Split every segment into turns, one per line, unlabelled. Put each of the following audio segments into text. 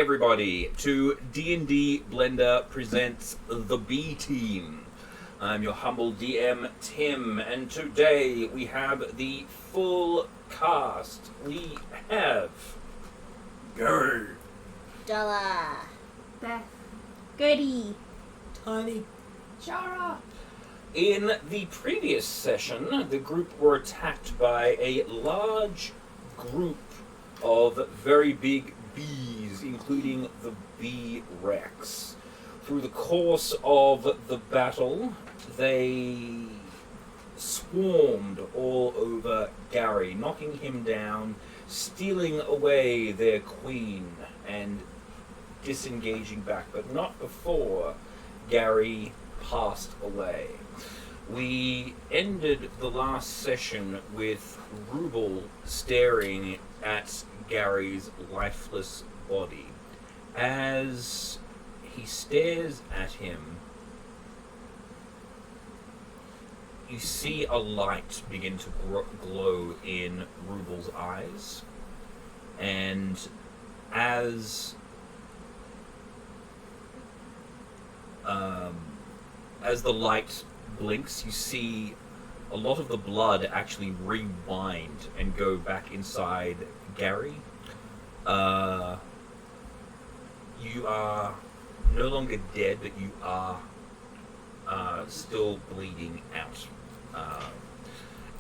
everybody to D&D Blender presents the Bee Team. I'm your humble DM, Tim, and today we have the full cast. We have Gary,
Della,
Beth,
Goody,
Tiny.
Shara.
In the previous session, the group were attacked by a large group of very big bees, including the bee Rex. Through the course of the battle, they swarmed all over Gary, knocking him down, stealing away their queen, and disengaging back, but not before Gary passed away. We ended the last session with Rubel staring at Gary's lifeless body. As he stares at him, you see a light begin to glow in Rubel's eyes, and as the light blinks, you see a lot of the blood actually rewind and go back inside Gary. You are no longer dead, but you are still bleeding out.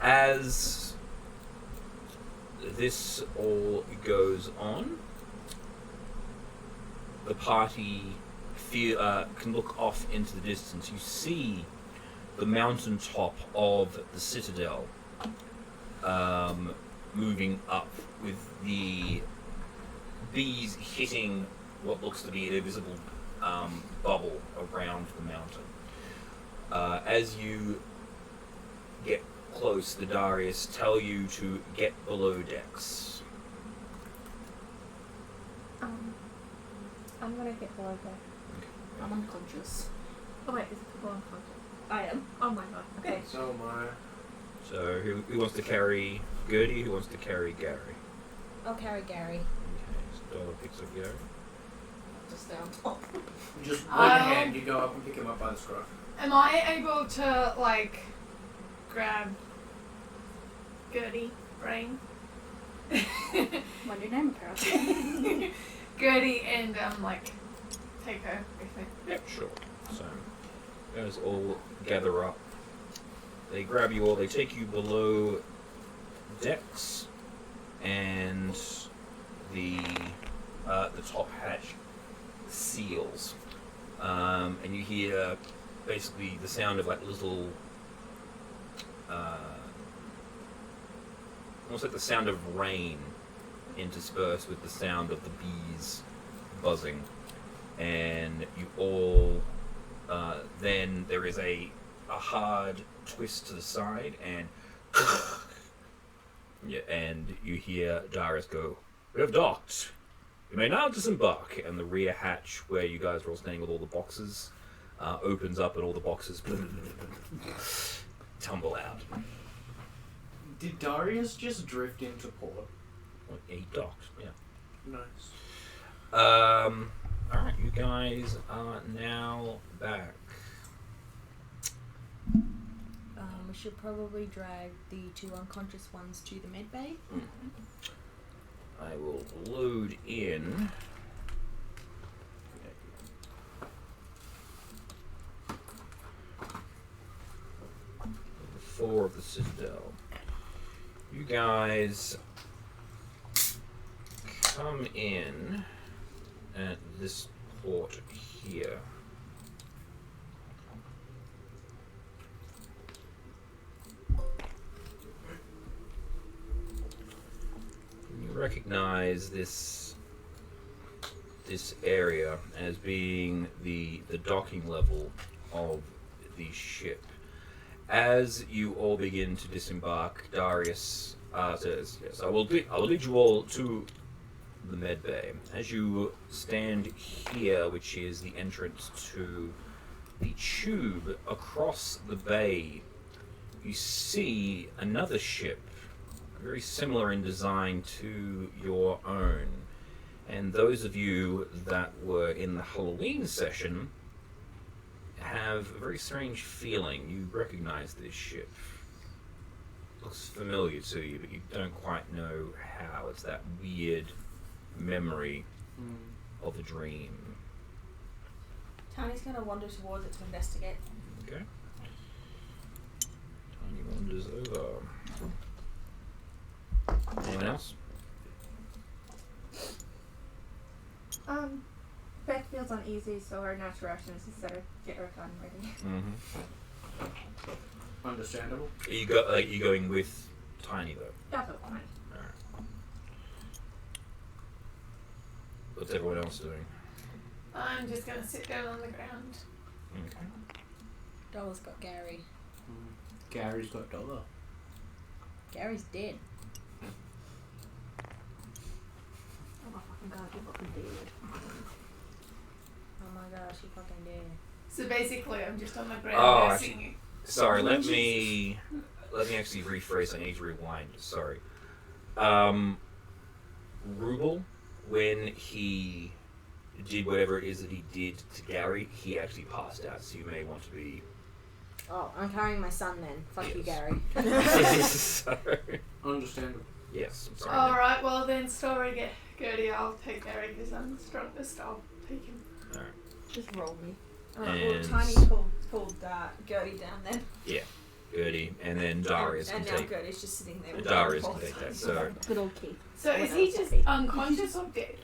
As this all goes on, the party can look off into the distance. You see the mountaintop of the Citadel moving up, with the bees hitting what looks to be an invisible bubble around the mountain. As you get close, the Darius tell you to get below decks.
I'm gonna get below there.
I'm unconscious.
Oh wait, is it people unconscious? I am. Oh my god. Okay.
So am I.
So who wants to carry Gertie? Who wants to carry Gary?
I'll carry Gary.
Okay, so Dollar picks up Gary.
Just down top.
Just one hand, you go up and pick him up by the scruff.
Am I able to like grab Gertie brain?
My new name apparently.
Gertie and like take her with me.
Yep, sure. So you guys all gather up. They grab you all. They take you below decks, and the top hatch seals, and you hear basically the sound of like little, almost like the sound of rain interspersed with the sound of the bees buzzing, and you all, then there is a hard twist to the side, and yeah, and you hear Darius go, "We have docked. You may now disembark." And the rear hatch, where you guys are all standing with all the boxes, opens up, and all the boxes tumble out.
Did Darius just drift into port?
Well, he docked, yeah.
Nice.
Alright, you guys are now back.
We should probably drag the two unconscious ones to the med bay.
I will load in. Four of the Citadel. You guys come in at this port here. You recognize this area as being the docking level of the ship. As you all begin to disembark, Darius says, "Yes, I will lead you all to the med bay." As you stand here, which is the entrance to the tube, across the bay, you see another ship, very similar in design to your own. And those of you that were in the Halloween session have a very strange feeling. You recognize this ship. Looks familiar to you, but you don't quite know how. It's that weird memory of a dream.
Tiny's gonna wander towards it to investigate.
Okay. Tiny wanders over. Anyone else?
Beth feels uneasy, so her natural reaction is to set her, get her gun ready.
Mm-hmm.
Understandable.
You going with Tiny though?
That's fine.
Alright. What's everyone else doing?
I'm just gonna sit down on the ground.
Okay.
Dolla's got Gary.
Gary's got Dollar.
Gary's dead.
Oh my fucking god, you fucking dead.
Oh my gosh, she fucking dead.
So basically, I'm just on the ground
Oh,
nursing you.
Sorry, let me actually rephrase. I need to rewind. Sorry. Rubel, when he did whatever it is that he did to Gary, he actually passed out. So you may want to be.
Oh, I'm carrying my son then. Fuck you,
Yes.
Gary.
Sorry.
Understandable.
Yes, I'm sorry.
Alright, well then, story Gertie, I'll take Gary because I'm the strongest. I'll take him.
Alright.
Just roll me.
And-
Well, Tiny pulled Gertie down then.
Gertie, and then Darius
and
can
now
take.
Gertie's just sitting there. with
Darius
the
can
pulse.
take that. So,
Good old Keith.
So
What
is
else
he
is
just
he?
unconscious or dead?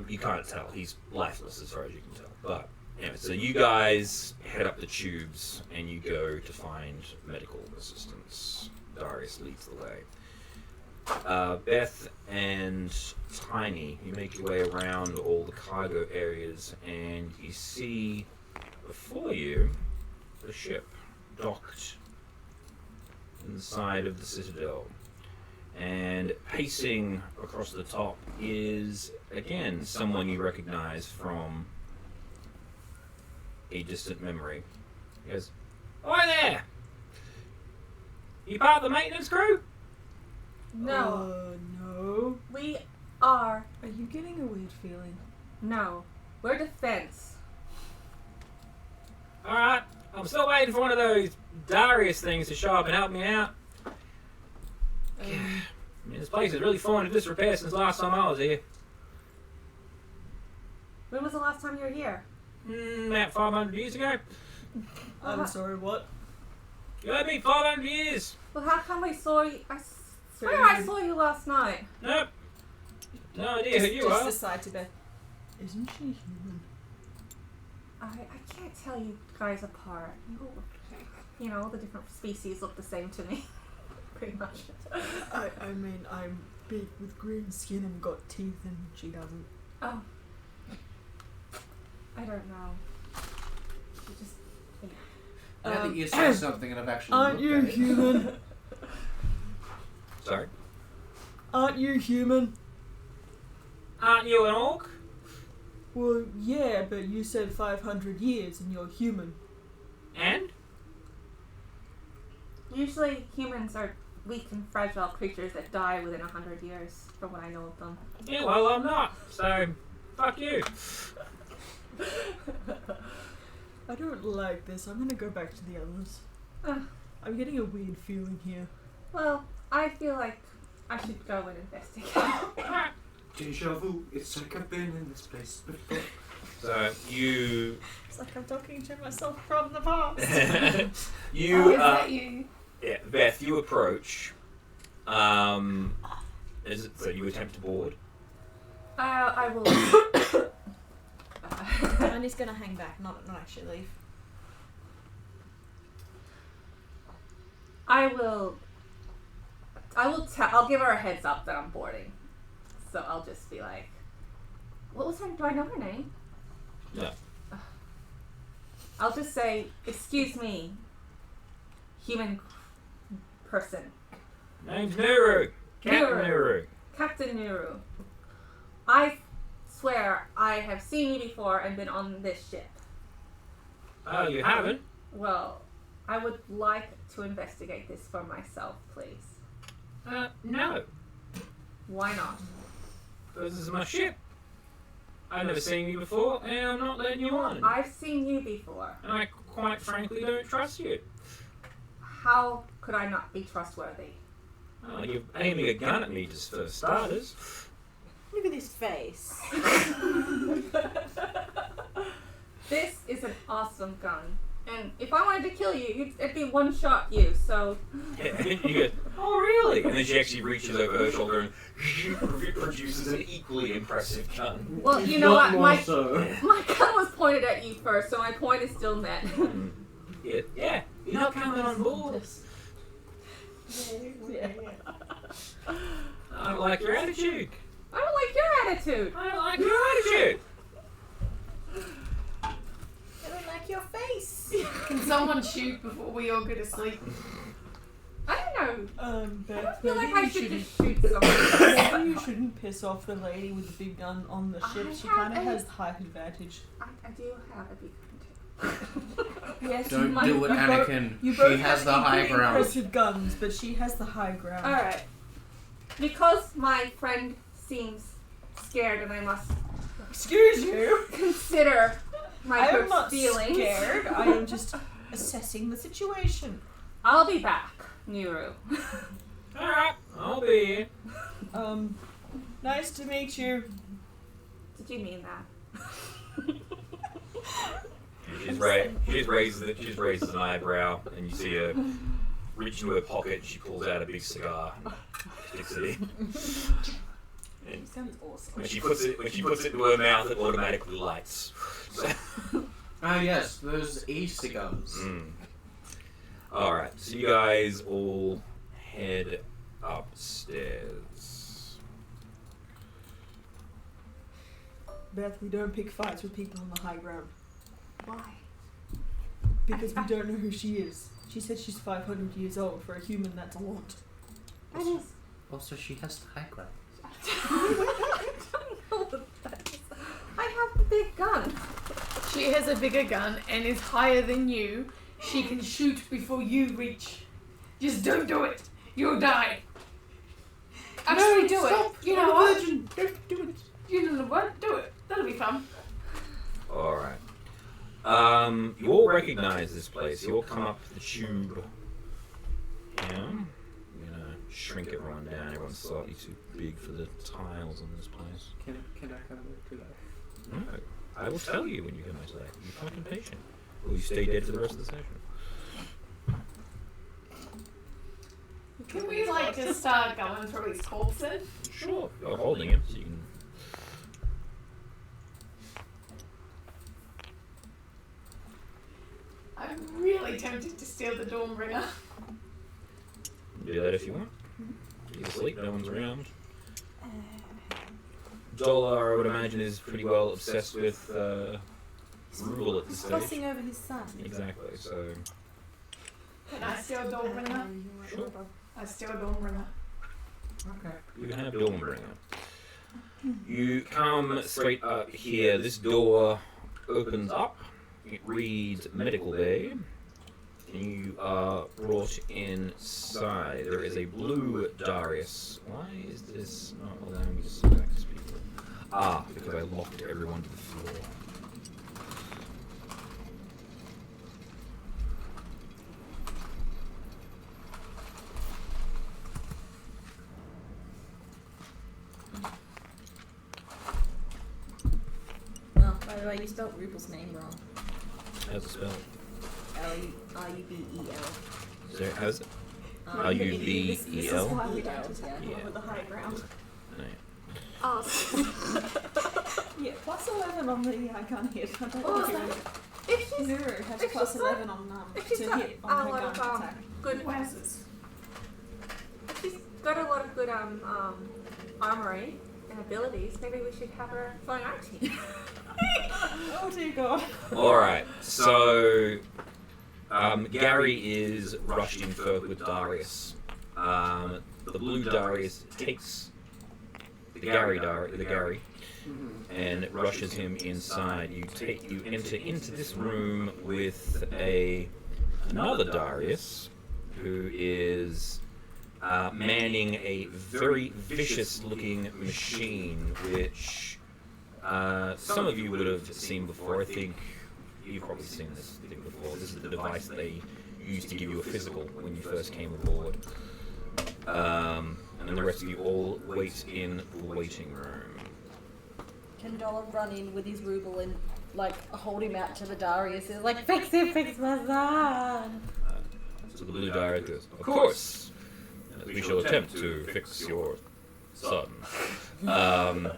you can't tell. He's lifeless as far as you can tell. But anyway, so you guys head up the tubes and you go to find medical assistance. Darius leads the way. Beth and Tiny, you make your way around all the cargo areas and you see before you the ship docked inside of the Citadel. And pacing across the top is, again, someone you recognize from a distant memory. He goes, "Hi there! You part of the maintenance crew?"
No,
No.
we are.
Are you getting a weird feeling?
No, we're defense.
Alright, I'm still waiting for one of those Darius things to show up and help me out. I mean, this place is really falling into disrepair since last time I was here.
When was the last time you were here?
About 500 years ago.
I'm sorry, what?
You heard me? 500 years!
Well, how come we saw you? I swear I saw you last night.
Nope. No idea who you
just
are.
aside to Beth.
Isn't she human?
I can't tell you guys apart. You know, the different species look the same to me. Pretty much.
I mean, I'm big with green skin and got teeth, and she doesn't.
Oh. I don't know. She just.
Now that you say something and I've actually
Aren't you
looked at it.
human?
Sorry?
Aren't you human?
Aren't you an orc?
Well, yeah, but you said 500 years and you're human.
And?
Usually humans are weak and fragile creatures that die within 100 years, from what I know of them.
Yeah, well, I'm not. So, fuck you.
I don't like this. I'm gonna go back to the others.
Ugh.
I'm getting a weird feeling here.
Well, I feel like I should go and investigate.
Deja vu, it's like I've been in this place before.
So, you...
It's like I'm talking to myself from the past.
you,
Oh, is that you?
yeah, Beth, you approach. Is it, so you attempt to board?
I will.
Tiny's gonna hang back, not actually leave.
I'll give her a heads up that I'm boarding. So I'll just be like, what was her? Do I know her name?
No.
I'll just say, excuse me, human person,
Name's Nuru. Captain
Nuru.
Nuru.
Captain Nuru. I swear I have seen you before and been on this ship.
Oh, you haven't?
Well, I would like to investigate this for myself, please.
No.
Why not?
This is my ship. I've never seen you before, and I'm not letting you on.
I've seen you before.
And I quite frankly don't trust you.
How could I not be trustworthy?
Well, you're aiming a gun at me just for starters.
Look at his face.
This is an awesome gun. And if I wanted to kill you, it'd be one shot you, so...
Yeah, and you go, oh really? And then she actually reaches over her shoulder and produces an equally impressive gun.
Well, you know what?
more
My
so.
gun was pointed at you first, so my point is still met.
Yeah, you're not coming on board. I don't like your attitude.
I don't like your attitude.
I don't like your attitude.
I don't like your face.
Can someone shoot before we all go to sleep?
I don't know.
Beth,
I feel like
maybe
I
you
should
shouldn't-
just shoot someone.
Maybe you shouldn't piss off the lady with the big gun on the ship.
I
She
have
kind of
a-
has height advantage.
I do have a big gun too.
Yes,
Don't
might-
do it,
you both-
Anakin.
You
She
both
has
have
the high
equally
ground.
impressive guns, but she has the high ground.
Alright. Because my friend seems scared and I must
Excuse you.
consider my
I am
group's
not
feelings.
scared. I am just assessing the situation.
I'll be back, Nuru.
Alright, I'll be here.
Nice to meet you.
Did you mean that?
She just raises an eyebrow, and you see her reach into her pocket. She pulls out a big cigar, sticks it in. And
Sounds awesome.
when she puts it into her mouth, it automatically lights. So,
Ah, yes, those e-cigars.
all right, so you guys all head upstairs.
Beth, we don't pick fights with people on the high ground
Why?
because we don't know who she is. She said she's 500 years old. For a human, that's a lot.
That is.
Also, she has the high ground.
I don't know what that is. I have a big gun.
She has a bigger gun and is higher than you. She can shoot before you reach. Just don't do it. You'll die. Actually, do it. You know what?
Don't do it.
You know what? Do it. That'll be fun.
All right. You all recognize this place. You all come up the tube. Yeah. I'm gonna shrink everyone down. Everyone's slightly too big for the tiles in this place.
Can I come to that?
No, I will tell you when you come into that. You fucking patient. Will you stay dead for the rest of the session?
Can we like just start going through his corpse then?
Sure. You're holding him, so you can.
I'm really tempted to steal the Dawn Bringer.
Do that if you want. You're asleep, no one's around. Dollar, I would imagine, is pretty well obsessed with rule at this stage.
Fussing over his son.
Exactly, so.
Can I steal Dawn Bringer?
Sure.
I steal Dawn Bringer.
Okay.
You can have Dawnbringer. You come straight up here. This door opens up. It reads Medical Bay. You are brought inside. There is a blue Darius. Why is this not allowing me to select people? Ah, because I locked everyone to the floor.
Oh, by the way, you spelled Rubel's name wrong.
How's it spelled?
Rubel.
So, how's it?
Um,
R-U-B-E-L?
This is why we don't attack
Yeah.
over the high ground.
No.
Oh.
Yeah, plus 11 on the I can't hit. I don't
Oh,
know
is
who
that- If she's,
Nuru has
if
plus
she's got-
11 on
if she's
to
got
hit
a
on her
lot
gun
of
attack.
good,
Wowzers.
if she's got a lot of good armory and abilities, maybe we should have her join our team.
Oh dear God.
Alright, so Gary is rushed in further with Darius. The blue Darius takes the Gary and rushes him inside. You enter into this room with another Darius who is manning a very vicious looking machine which some of you would have seen before. I think you've probably seen this thing before. This is the device they used to give you a physical when you first came aboard. And then the rest of you all wait in the waiting room.
Can Dollar run in with his ruble and like hold him out to the Darius? It's like, fix my son.
So the blue Darius goes, of course, we shall attempt to fix your son. And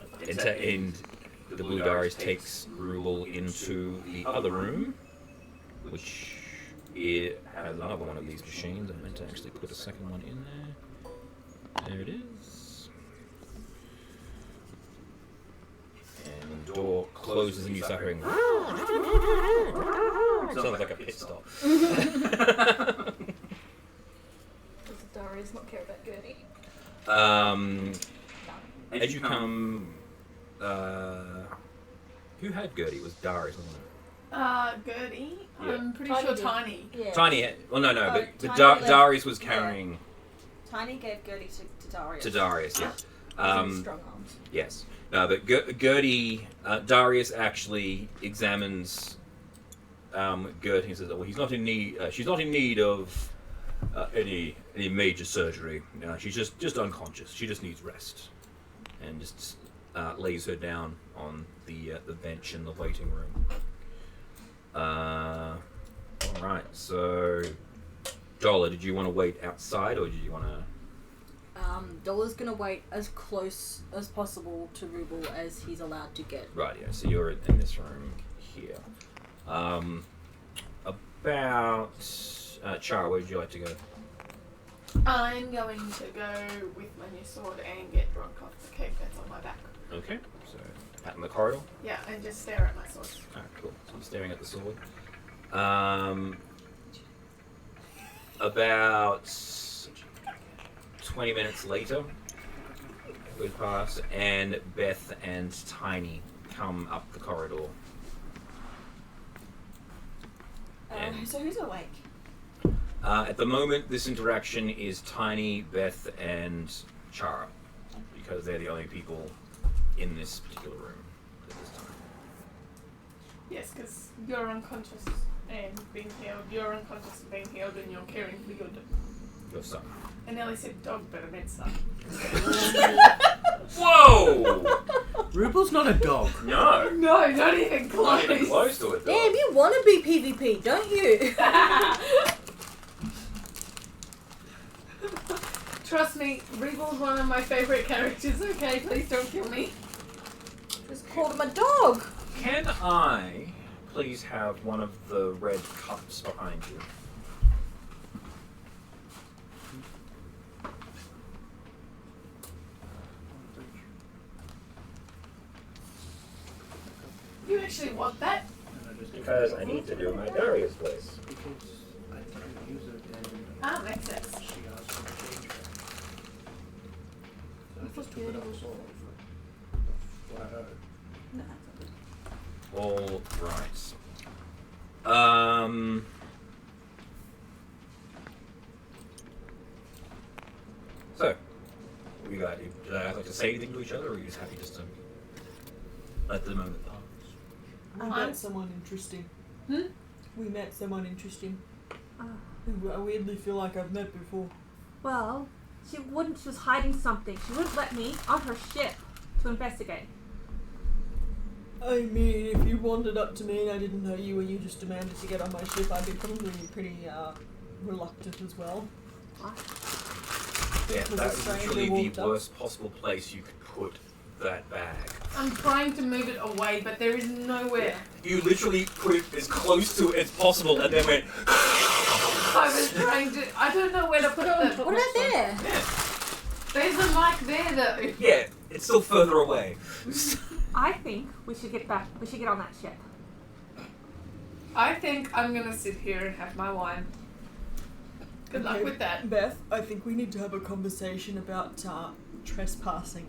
the blue Darius takes Ruble into the other room, which it has another one of these machines. I meant to actually put a second one in there. There it is. And the door closes and you start hearing. Sounds like a pit stop.
Does Darius not care about Gertie?
As you come, who had Gertie? It was Darius, wasn't it?
Gertie?
Yeah.
I'm pretty
Tiny
sure
did.
Tiny.
Yeah.
Tiny had, well, no,
Oh,
but
Tiny left.
Darius was carrying
Tiny gave Gertie to Darius.
to Darius, yeah.
Strong arms.
Yes. No, but Gertie, Darius actually examines Gertie and says, well, he's not in need, she's not in need of any major surgery. She's just unconscious. She just needs rest. And just lays her down on the bench in the waiting room. Alright, so Dollar, did you want to wait outside or did you want to...
Dollar's gonna wait as close as possible to Ruble as he's allowed to get.
Right, yeah, so you're in this room here. About... Chara, where would you like to go?
I'm going to go with my new sword and get drunk off the cake that's on my back.
Okay, so out in the corridor.
Yeah, and just stare at my sword.
Alright, cool. So I'm staring at the sword. About 20 minutes later, goes past, and Beth and Tiny come up the corridor. And
So who's awake?
at the moment, this interaction is Tiny, Beth, and Chara, because they're the only people in this particular room at this time.
Yes, because you're unconscious and being healed. You're unconscious and being healed, and you're caring for your dog.
Your son.
I nearly said dog, but I meant son.
Whoa!
Ruble's not a dog.
No!
No, not even close.
Not even close to it, though.
Damn, you want to be PvP, don't you?
Trust me, Regal's one of my favourite characters, okay? Please don't kill me.
Just called him a dog.
Can I please have one of the red cups behind you?
You actually want that?
Because I need to do my Darius place.
Because I didn't use it and
Ah, makes sense.
she asked for a change card. So I just took it out for what I heard.
All right. So, we got. Do you guys like to say anything to each other, or are you just happy just to let the moment pass?
We met someone interesting.
Hmm?
We met someone interesting.
Uh,
Who I weirdly feel like I've met before.
well, she was hiding something. She wouldn't let me on her ship to investigate.
I mean, if you wandered up to me and I didn't know you and you just demanded to get on my ship, I'd be probably pretty reluctant as well.
What?
Yeah,
Was
that's
a stranger
literally
walked
the
up?
worst possible place you could put that bag.
I'm trying to move it away, but there is nowhere.
You literally put it as close to it as possible, and then went.
I was trying to. I don't know where to put them.
What about there?
Yeah,
There's a mic there, though.
yeah, it's still further away.
I think we should get back. We should get on that ship.
I think I'm gonna sit here and have my wine. Good luck
Okay,
with that.
Beth, I think we need to have a conversation about trespassing.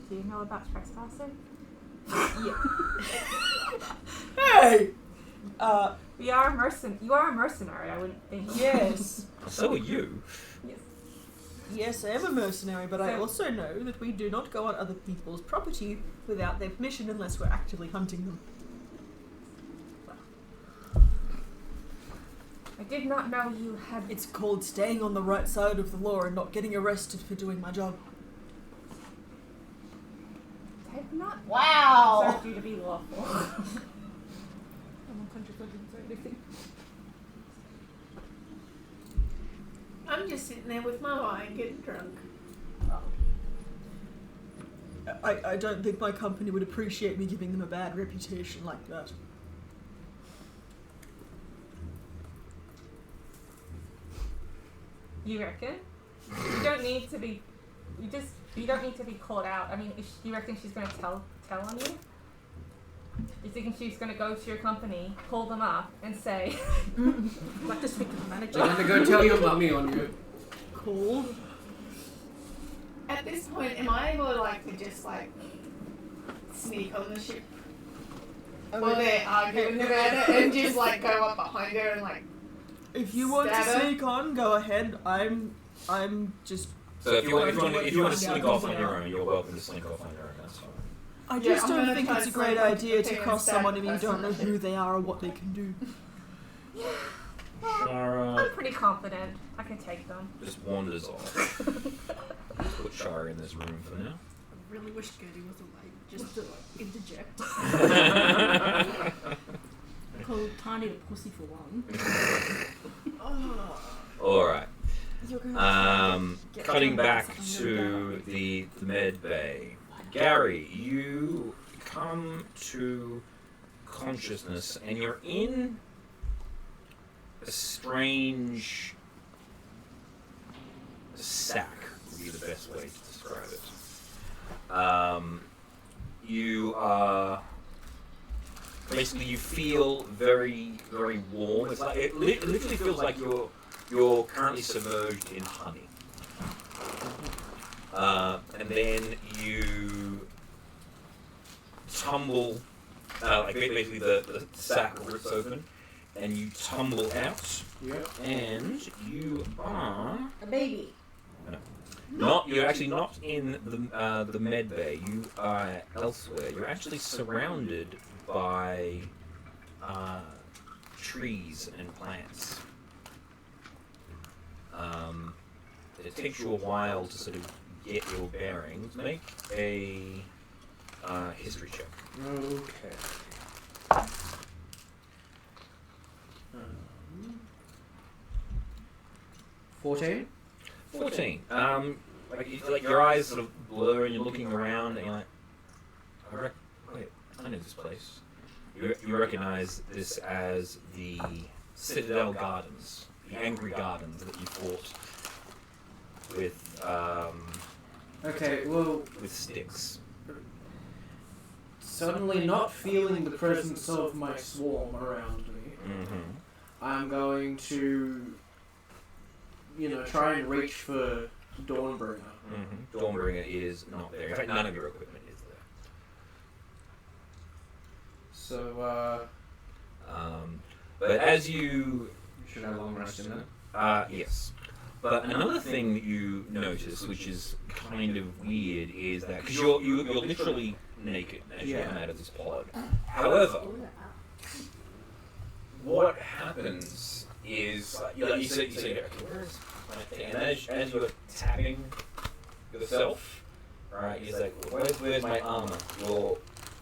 Do you know about trespassing?
Hey!
We are You are a mercenary. I wouldn't think.
Yes.
So are you.
Yes.
Yes, I am a mercenary, but I
So-
also know that we do not go on other people's property without their permission unless we're actively hunting them.
I did not know you had.
It's called staying on the right side of the law and not getting arrested for doing my job.
I have not
Wow.
observed you to be lawful.
I'm unconscious, I didn't say anything.
I'm just sitting there with my wine, getting drunk.
I don't think my company would appreciate me giving them a bad reputation like that.
You reckon? You don't need to be. You don't need to be called out. I mean, you reckon she's going to tell on you? You thinking she's going to go to your company, call them up, and say,
I'd like to speak to the manager.
I'm gonna go tell your mummy on you.
Cool.
At this point, am I able to just sneak on the ship while they're arguing about it and just go up behind her and
If you want to
Stab her?
sneak on, go ahead. I'm just.
So if you want to
Find
slink
out
off on
who's
your
around.
own, you're welcome to slink off on your own. That's fine.
I
Yeah,
just
I'm
don't
gonna
think
try
it's a
to
great
slink
idea to
between
cross
and
someone if you
stab
don't know
the
who they are or what they can do.
Shara
I'm pretty confident I can take them.
just wanders off. Let's put Shara in this room for now.
I really wish Gertie was awake just to interject.
I call Tiny a pussy for one.
Alright.
You're gonna have to get
Cutting
down
back
something
to the med bay. Gary, you come to consciousness and you're in a strange sack, would be the best way to describe it. You are basically, you feel very, very warm. It's like it literally feels like you're currently submerged in honey. And then you tumble, basically the sack rips open, and you tumble out,
Yep.
and you are
A baby.
you're actually not in the med bay. You are elsewhere. You're actually surrounded by trees and plants. It takes you a while to sort of get your bearings. Make a history check.
Okay. 14?
14. Like your eyes sort of blur and you're looking around and you're like, wait, I know this place. You recognize this as the Citadel Gardens, the Angry Gardens that you fought with
Okay, well,
with sticks.
suddenly not feeling the presence of my swarm around me,
Mm-hmm.
I'm going to, try and reach for Dawnbringer.
Mm-hmm. Dawnbringer is not there. In fact, none of your equipment is there.
So,
But as you
should have a long rest in there.
yes. But another thing that you notice, which is kind of weird, is that because you're literally naked as you come out of this pod. However, what happens is you say, okay, where's my thing? And as you're tapping yourself, right, you're like, where's my armor? Your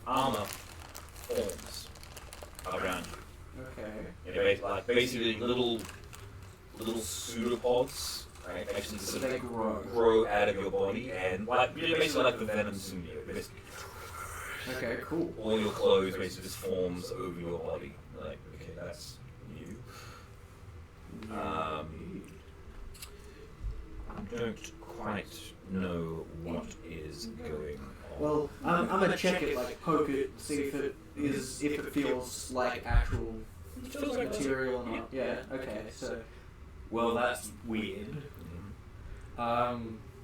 armor forms around you.
Okay.
Basically little pseudopods, right? Actually, sort
They
of
grow.
grow out of your body, and basically like the venom symbiote. Basically,
Okay, cool.
all your clothes basically just forms over your body. Like, okay, that's you. Don't quite know what is going on.
Well, I'm gonna check it, poke it, see if it feels like actual
It feels like
material or not. Yeah. Okay. So, well, that's weird.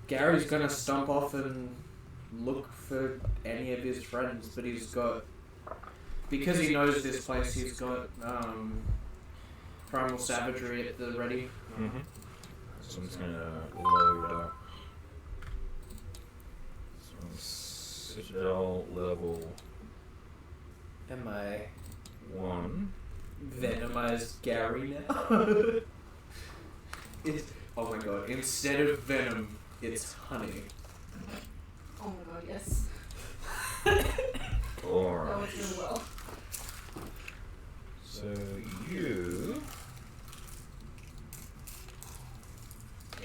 Gary's gonna stomp off and look for any of his friends, but because he knows this place, he's got primal savagery at the ready.
Mm-hmm. So I'm just gonna load up some Citadel level
Am I
1.
Venomized Gary now? Oh my god, instead of venom, it's honey.
Oh my god, yes.
Alright.
That was really well.
So you,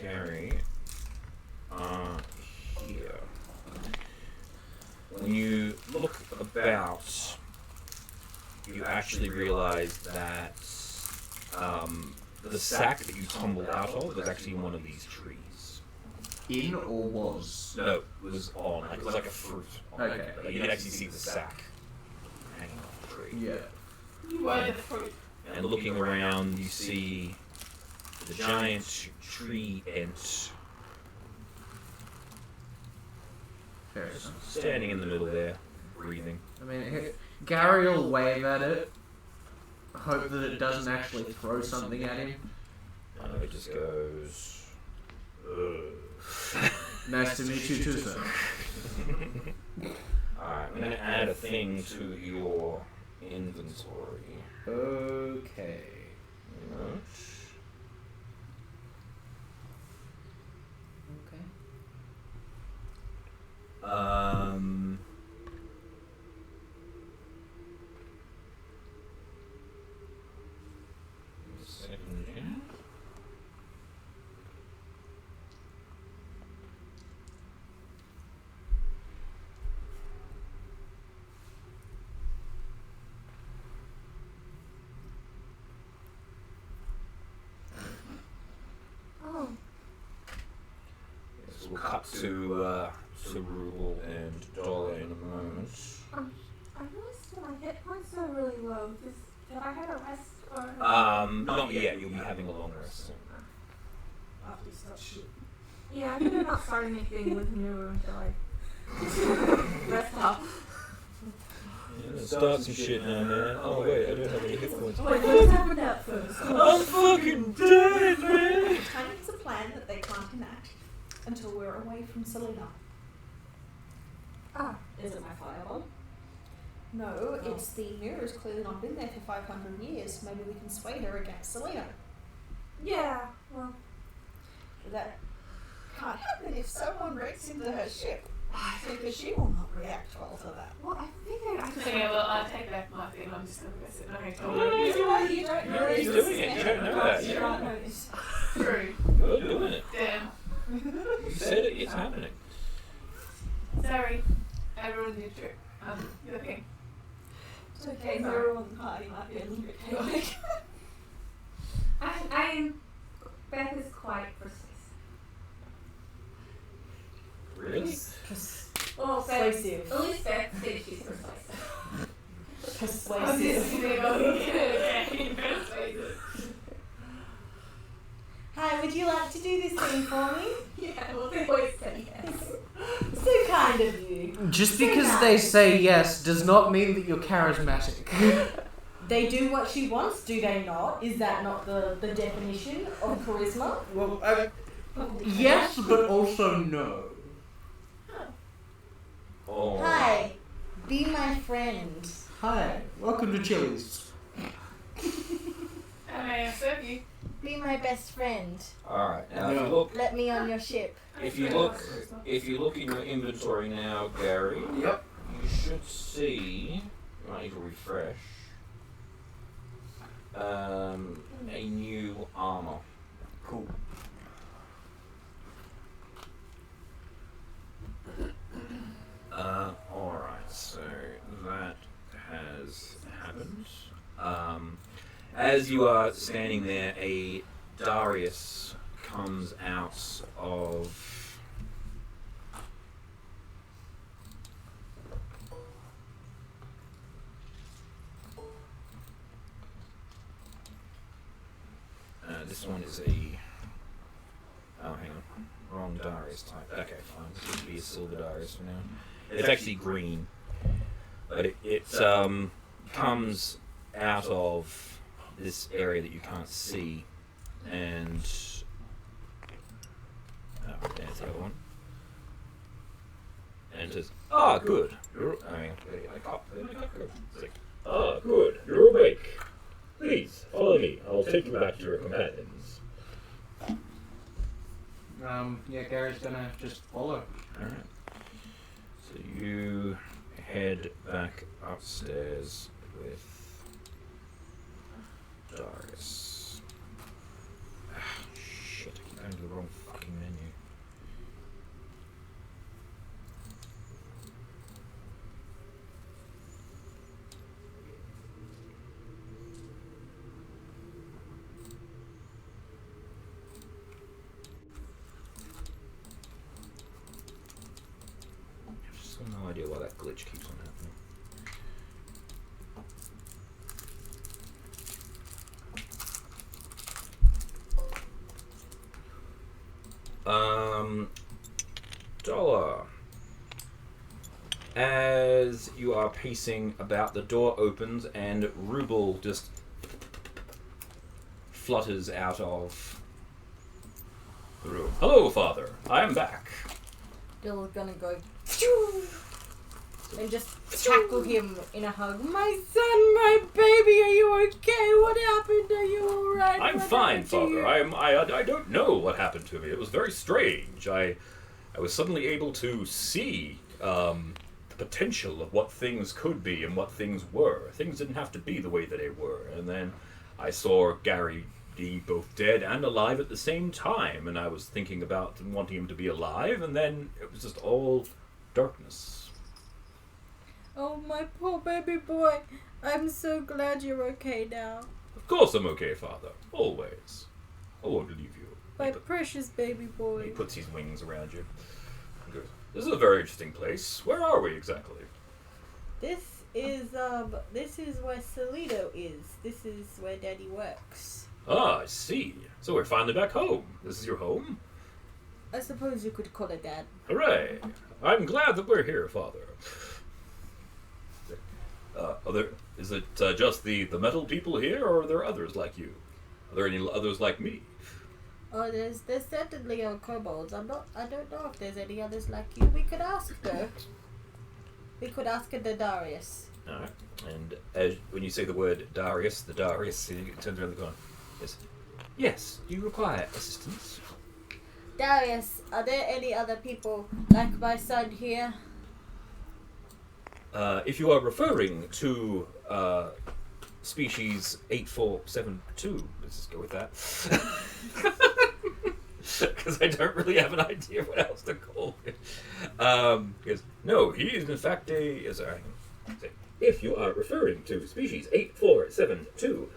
Gary, are here. When you look about, you actually realize that the sack that you tumbled out of was actually in one of these trees.
In or was?
No, it was on. Like, it was like a fruit. On
Okay.
it. Like, you can actually see the sack hanging off the tree.
Yeah.
You were the fruit.
And looking around, you see the giant tree ant
Fair enough.
standing in the middle there, breathing.
I mean, Gary will wave at it, hope that it doesn't actually throw something at him.
It just goes.
Nice to meet you too, sir.
Alright, I'm gonna add a thing to your inventory.
Okay.
Um. Second here.
Oh,
Yes, we'll cut to Ruble and Dollar in a moment.
I noticed that my hit points are really low. Did I have a rest or?
Not yet. You'll be having a long rest soon.
After you start shooting.
Yeah, I better not start anything with new until I rest up.
Start some shit now, man. Oh wait, I don't have any hit points.
Wait, let's have that first.
I'm fucking dead, man.
Tiny has a plan that they can't enact until we're away from Selena.
Ah,
Is it my fireball?
No, it's the mirror's clearly not been there for 500 years. Maybe we can sway her against Selena.
yeah. Well,
That can't happen if someone breaks into her ship. Because she will not react well to that.
well, I figured I could.
Okay, well, I'll take back my thing. I'm just gonna go sit. Okay, cool.
You don't
You're already doing it. You don't know that.
You can't notice.
True.
You're doing it.
Damn.
You said it. It's happening.
Sorry. I ruined your trip. You're okay.
It's okay, everyone in the party might be a little bit chaotic.
Beth is quite precise.
Really?
Well,
Persuasive.
At least Beth thinks she's precise.
I'm just
Persuasive.
gonna go again. Persuasive.
Hi, would you like to do this thing for me?
Yeah, well, they always say yes.
So kind of you.
Just because they say yes does not mean that you're charismatic.
They do what she wants, do they not? Is that not the definition of charisma?
Well, yes, but also no.
Oh.
Hi, be my friend.
Hi, welcome to Chili's.
I may have served you.
Be my best friend.
All right. Now, if you look,
Let me on your ship.
if you look in your inventory now, Gary.
Yep.
You should see. You might need to refresh. A new armor.
Cool.
Alright, so that has happened. As you are standing there, a Darius comes out of this one is a oh hang on. Wrong Darius type. Okay, fine. This would be a silver Darius for now. It's actually green, but it comes out of this area that you can't see, and there's the other one. And says, "Ah, good. I can't. It's like, ah, good. You're awake. Please follow me. I'll take you back to your companions."
Yeah, Gary's gonna just follow.
All right. So you head back upstairs with Darius. Ah, shit! I keep going to the wrong fucking menu. I've just got no idea why that glitch keeps on happening. Dollar. As you are pacing about, the door opens and Ruble just flutters out of the room. "Hello, Father. I am back."
Dola's gonna go and just tackle him in a hug. "My son, my baby, are you okay? What happened? Are you alright?
"I'm
What
fine,
happened to
Father.
you?"
I don't know what happened to me. It was very strange. I was suddenly able to see the potential of what things could be and what things were. Things didn't have to be the way that they were. And then I saw Gary being both dead and alive at the same time, and I was thinking about wanting him to be alive, and then it was just all darkness."
Oh, my poor baby boy. I'm so glad you're okay now.
"Of course I'm okay, Father. Always. I won't leave you."
My precious baby
He
boy.
puts his wings around you. He goes, "This is a very interesting place. Where are we exactly?"
This is where Citadel is. This is where Daddy works.
"Ah, I see. So we're finally back home. This is your home?
I suppose you could call it that.
Hooray. I'm glad that we're here, Father. Is it just the metal people here, or are there others like you? Are there any others like me?"
Oh, there's certainly kobolds. I don't know if there's any others like you. We could ask though. We could ask the Darius.
Alright. And when you say the word Darius, he turns around the corner. Yes, do you require assistance?
Darius, are there any other people like my son here?
If you are referring to species 8472, let's just go with that. Because I don't really have an idea what else to call it. No, he is in fact if you are referring to species 8472,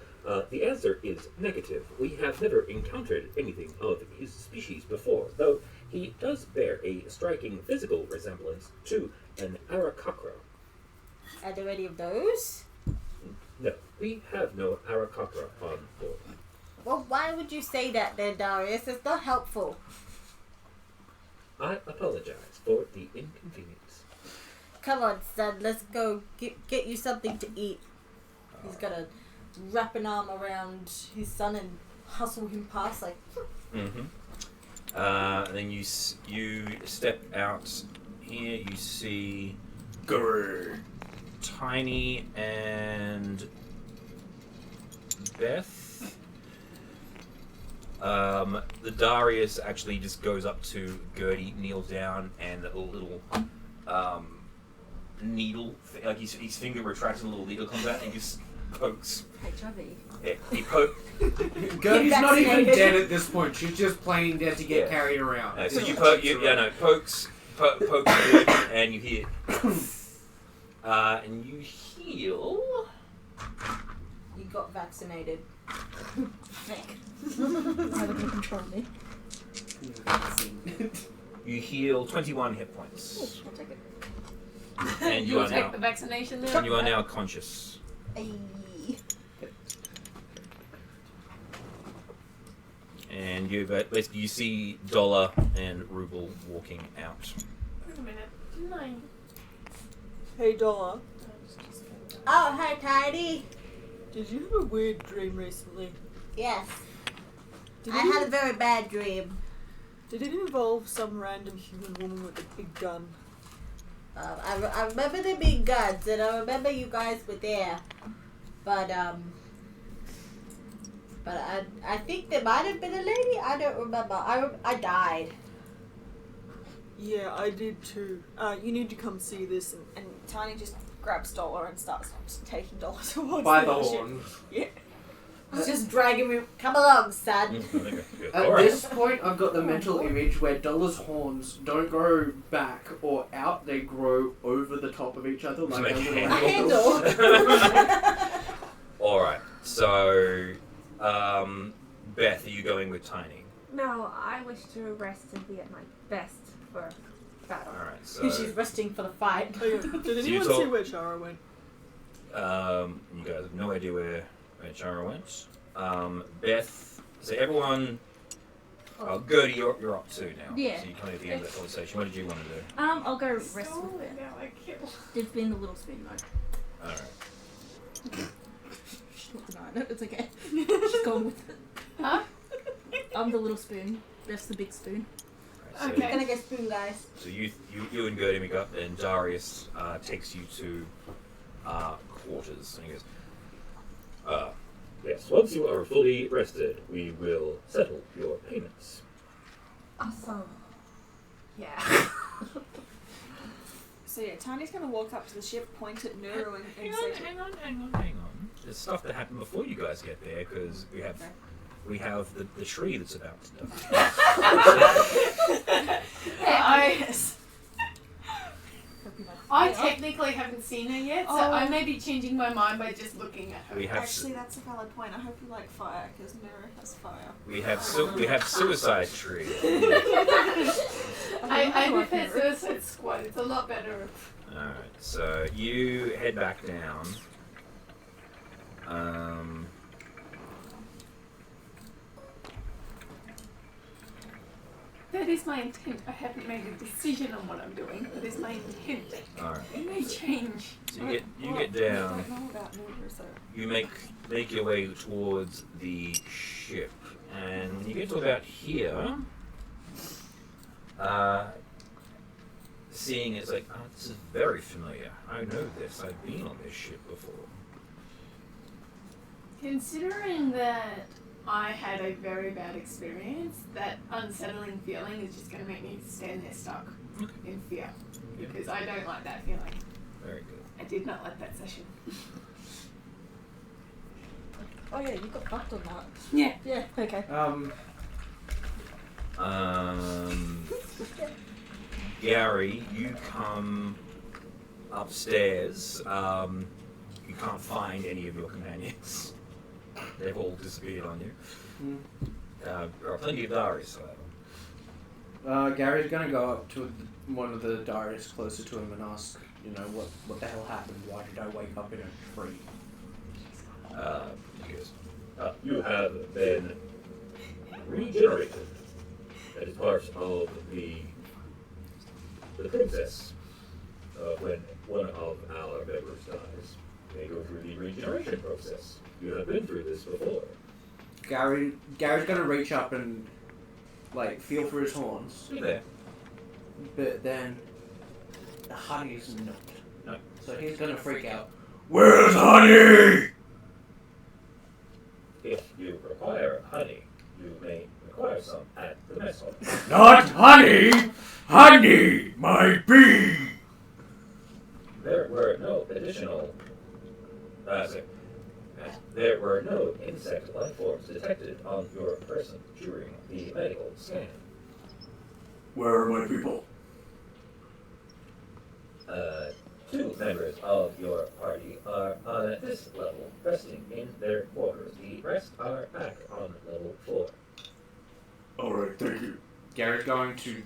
the answer is negative. We have never encountered anything of his species before, though he does bear a striking physical resemblance to an Arakakra.
Are there any of those?
No, we have no Arakakra on board.
Well, why would you say that then, Darius? It's not helpful.
I apologize for the inconvenience.
Come on, son. Let's go get you something to eat. He's gonna wrap an arm around his son and hustle him past like.
Mm-hmm. And then you step out here. You see Tiny and Beth. The Darius actually just goes up to Gertie, kneels down, and a little needle, like his finger retracts and a little needle comes out and he just pokes.
HIV.
Yeah, he pokes.
Gertie's not even dead at this point. She's just playing dead to get carried around.
So you pokes good, and you hear, and you heal.
You got vaccinated.
How are they gonna control me?
You heal 21 hit points,
I'll take it.
and you
You'll
are
take
now
the vaccination then?
and you are now conscious.
Ay.
And basically you see Dollar and Ruble walking out.
Wait a minute. Didn't I?
Hey, Dollar.
Oh, hi, Tidy.
Did you have a weird dream recently?
Yes.
Did
I
you-
had a very bad dream.
Did it involve some random human woman with a big gun?
I remember there being guns, and I remember you guys were there, but I think there might have been a lady. I don't remember. I died.
Yeah, I did too. You need to come see this, and Tiny just grabs Dollar and starts taking Dollar towards
By the
ship.
horn.
Yeah.
He's just dragging me. Come along, son.
At
Alright.
this point, I've got the mental image where Dollar's horns don't grow back or out; they grow over the top of each other like
Like
a little
A
handle.
handle.
Alright, so, Beth, are you going with Tiny?
No, I wish to rest and be at my best for battle.
Alright, so,
She's resting for the fight.
Oh, yeah. Did
you
anyone
told-
see where Chara went?
you guys have no idea where Chara went. Beth, so everyone, Gertie, you're up too now.
Yeah.
So you're kind of at the end of that conversation. What did you want to do?
I'll go rest with it.
Now I kill.
It's been the little spoon mode.
Alright.
She's not denying it. It's okay. She's gone with it.
Huh?
I'm the little spoon. That's the big spoon.
Alright,
Okay.
Gonna get spoon, guys.
So you and Gertie make up, and Darius takes you to quarters, and he goes, yes, once you are fully rested, we will settle your payments.
Awesome. Yeah.
So yeah, Tiny's gonna walk up to the ship, point at Nero, and
Hang
say,
on. There's stuff that happened before you guys get there, because we have the tree that's about to die.
I technically haven't seen her yet, so I may be changing my mind by just looking at her.
We have
Actually, that's a valid point. I hope you like fire, because Nero has fire.
we have suicide tree.
I prefer Suicide Squad. It's a lot better.
All right, so you head back down.
That is my intent. I haven't made a decision on what I'm doing. That is my intent.
All right,
It may change.
so you get down.
I don't know about Nero, so...
You make your way towards the ship, and when you get to about here, seeing it's like, oh, this is very familiar. I know this. I've been on this ship before.
Considering that I had a very bad experience, that unsettling feeling is just going to make me stand there stuck in fear. Because I don't like that feeling.
Very good.
I did not like that session.
Oh yeah, you got fucked on that.
Yeah.
Yeah. Okay.
Gary, you come upstairs. You can't find any of your companions. They've all disappeared on you. There are plenty of Darius, however.
Gary's gonna go up to one of the Darius closer to him and ask, what the hell happened? Why did I wake up in a tree?
He goes, you have been regenerated. That is part of the process when one of our members dies. They go through the regeneration process. You have been through this before.
Gary's gonna reach up and feel for his horns,
You're there.
but then the honey's not.
No.
So he's gonna freak out. Where's honey?
If you require honey, you may require some at the mess hall.
Not honey! Honey, my bee!
There were no additional. There were no insect life forms detected on your person during the medical scan.
Where are my people?
Two members of your party are on this level, resting in their quarters. The rest are back on level 4.
Alright, thank you. Gary's going to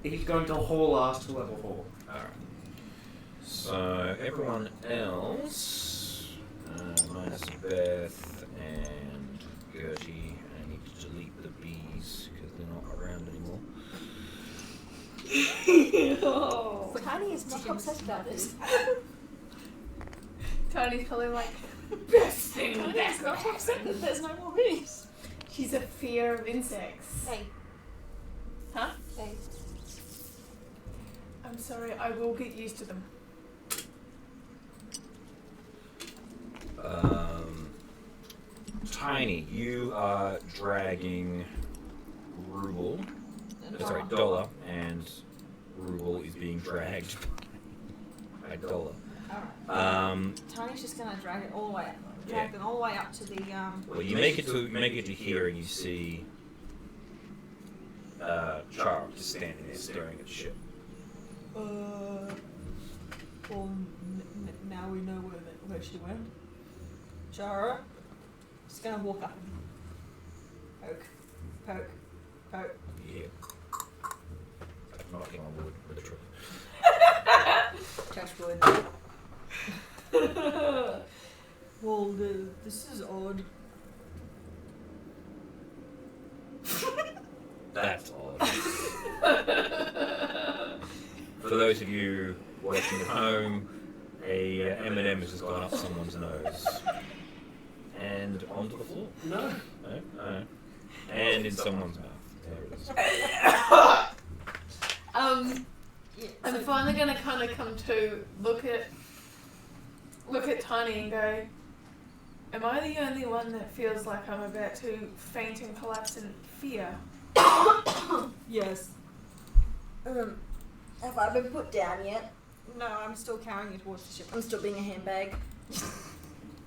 he's going to haul ass to level 4.
Alright. So, everyone else, minus Beth and Gertie, I need to delete the bees because they're not around anymore.
Oh. Tiny is not obsessed about this.
Tony's probably like, best thing
Tiny's not upset that there's no more bees.
She's a fear of insects.
Hey,
I'm sorry, I will get used to them.
Tiny, you are dragging Ruble. Sorry, Dollar, and Ruble is being dragged by Dollar.
Tiny's just gonna drag it all the way, drag them all the way up to the
Well, you make it to here, and you see Char just standing there staring at the ship.
Well, now we know where she went. Chara, just gonna walk up and poke.
Yeah. Knocking on wood with a trick.
Touch wood.
Well, this is odd.
That's odd. For those of you watching at home, a M&M has just gone up someone's nose and onto the floor.
No.
No. And in someone's mouth. There it is.
I'm finally gonna kind of come to look at Tiny and go, am I the only one that feels like I'm about to faint and collapse in fear?
Yes.
Have I been put down yet?
No, I'm still carrying you towards the ship.
I'm still being a handbag.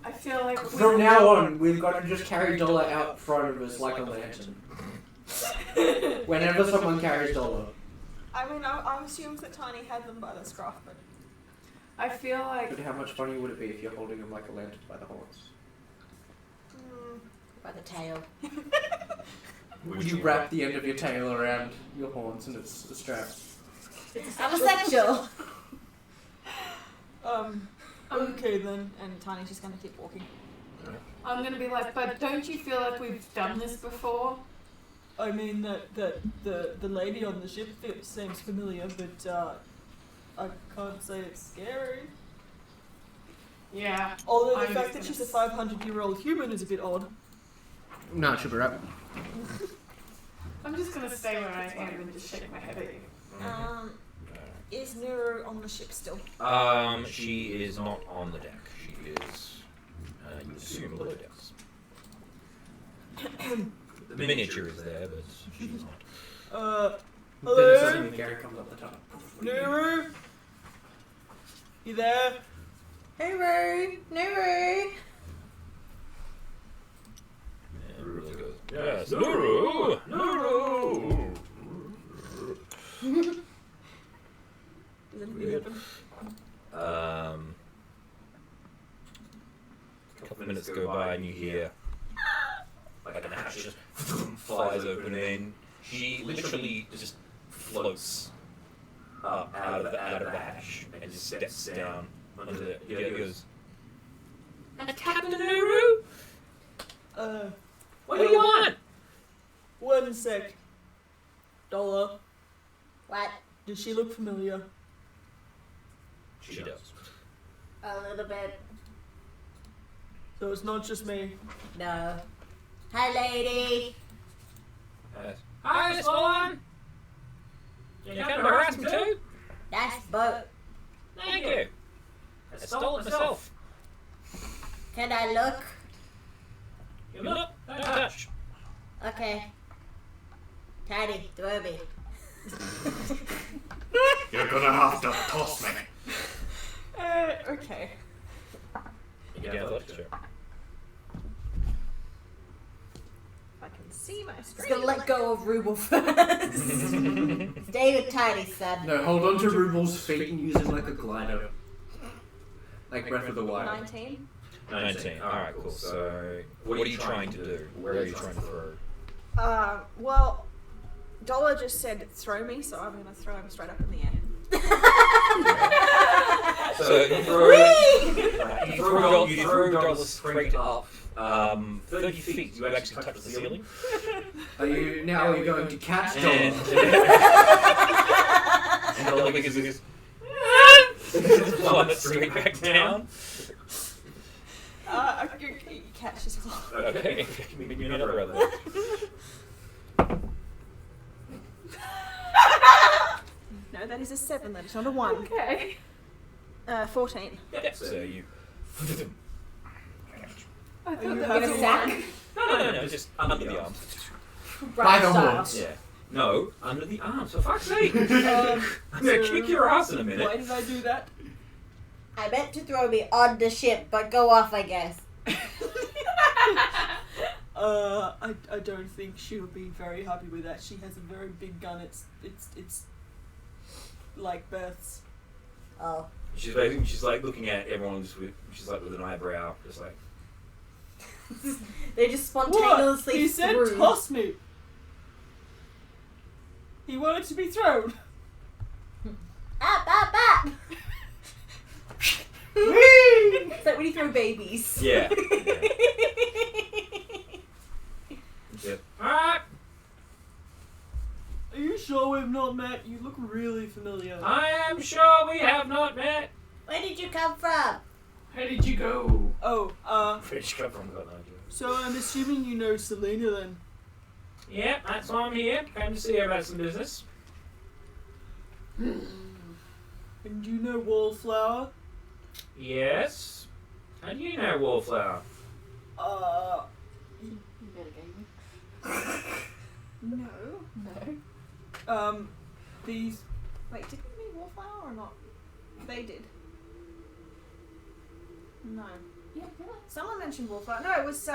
I feel like
From now on, we've got to just carry Dollar out front of us like a lantern. Whenever someone carries Dollar.
I mean, I assumed that Tiny had them by the scruff, but
I feel like
But how much funny would it be if you're holding him like a lantern by the horns?
By the tail.
Would you wrap the end of your tail around your horns and it's a strap?
I'm a sexual.
Okay then.
and Tiny's just gonna keep walking.
I'm gonna be like, but don't you feel like we've done this before?
I mean that the lady on the ship seems familiar, but I can't say it's scary.
Yeah.
Although the
I'm
fact
just
that she's a
gonna
500-year-old human is a bit odd.
No, it should be right.
I'm just gonna stay where I am and just shake my head at you.
Is Nuru on the ship still?
She is not on the deck. She is, you would assume, below decks. The miniature is there, but she's not.
Then
Hello?
suddenly Gary comes up the top.
Nuru? You there?
Nuru! Nuru!
And Ruler goes, yes, Nuru! Nuru!
Does anything happen?
A couple of minutes go by and you hear like an hatch just flies open and she literally just floats up out of the hatch and just steps down onto the. He goes, Captain Nuru? What do you want?
One sec. Dollar,
What?
does she look familiar?
She does.
A little bit.
So it's not just me.
No. Hi, lady.
Hi, Miss Vaughn. You come to harass me too?
Nice boat.
Thank you. I stole it myself.
Can I look?
You look, don't touch.
Okay. Tiny, throw me.
You're gonna have to toss me.
Okay.
You get athletics check.
I can see my
Just
screen.
gonna let go of Ruble first. Stay with Tiny, son.
No, hold on to Rubel's feet and use it like a glider. Like Breath of the Wild.
19.
19. Alright, cool. So, what are you trying to do? Where are you trying to throw?
Well, Dollar just said throw me, so I'm gonna throw him straight up in the air.
So, you throw Dollar straight up 30 feet. You actually touch the ceiling.
Are you going to catch
And,
Dollar?
and Dollar gives this fly straight back down.
I could catch as well.
Okay, give me another other.
That is a 7 then, it's not a 1.
Okay.
14.
Yep. So you.
I thought
you
that
having
was
a
a
sack?
one.
No, just under the arms.
By the
style.
horns.
Yeah. No, under the arms, for fuck's sake. I'm
Um,
gonna
so
kick your ass in a minute.
why did I do that?
I meant to throw me on the ship, but go off, I guess.
I don't think she'll be very happy with that. She has a very big gun. It's like Beth's.
Oh.
She's basically, she's like looking at everyone just with, she's like with an eyebrow, just like.
They just
What?
spontaneously
He said
threw.
toss me. He wanted to be thrown.
Up.
Whee!
It's like when you throw babies.
Yeah. Yeah. Ah,
Are you sure we've not met? You look really familiar.
I am sure we have not met.
Where did you come from?
How did you go?
Oh,
Where'd you come from? Got no idea.
so I'm assuming you know Selena then.
Yeah, that's why I'm here. Came to see her about some business.
And you know Wallflower?
Yes. How do you know Wallflower?
You better game me.
No.
These.
Wait, did we meet Wallflower or not? They did. No.
Yeah, yeah.
Someone mentioned Wallflower. No, it was,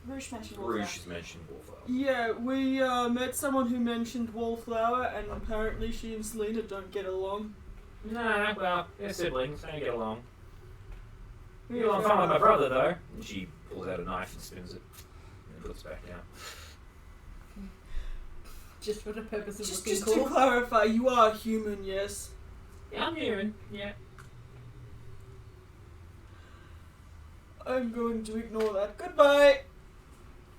Rouge mentioned Wallflower.
Rouge has mentioned Wallflower.
Yeah, we met someone who mentioned Wallflower, and apparently she and Selena don't get along.
No, well, they're siblings. They get along.
Yeah,
You want fun with my brother, though. And she pulls out a knife and spins it. And puts it back down.
Just for the purpose of
Just
looking
to
cool.
clarify, you are human, yes?
Yeah, I'm human. Yeah.
I'm going to ignore that. Goodbye!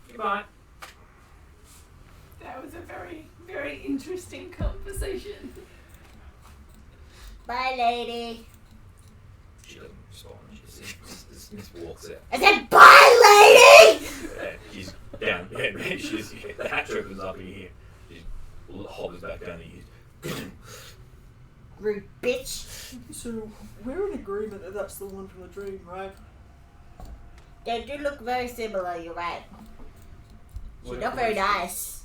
Goodbye.
That was a very, very interesting conversation.
Bye, lady.
She doesn't respond. She just walks out.
I said, bye, lady!
She's down. Yeah, she's, the hatch opens up and you hear. She hovers back down and you hear.
Rude bitch.
So, we're in agreement that that's the one from the dream, right?
They do look very similar, you're right. She's
What-
not very nice.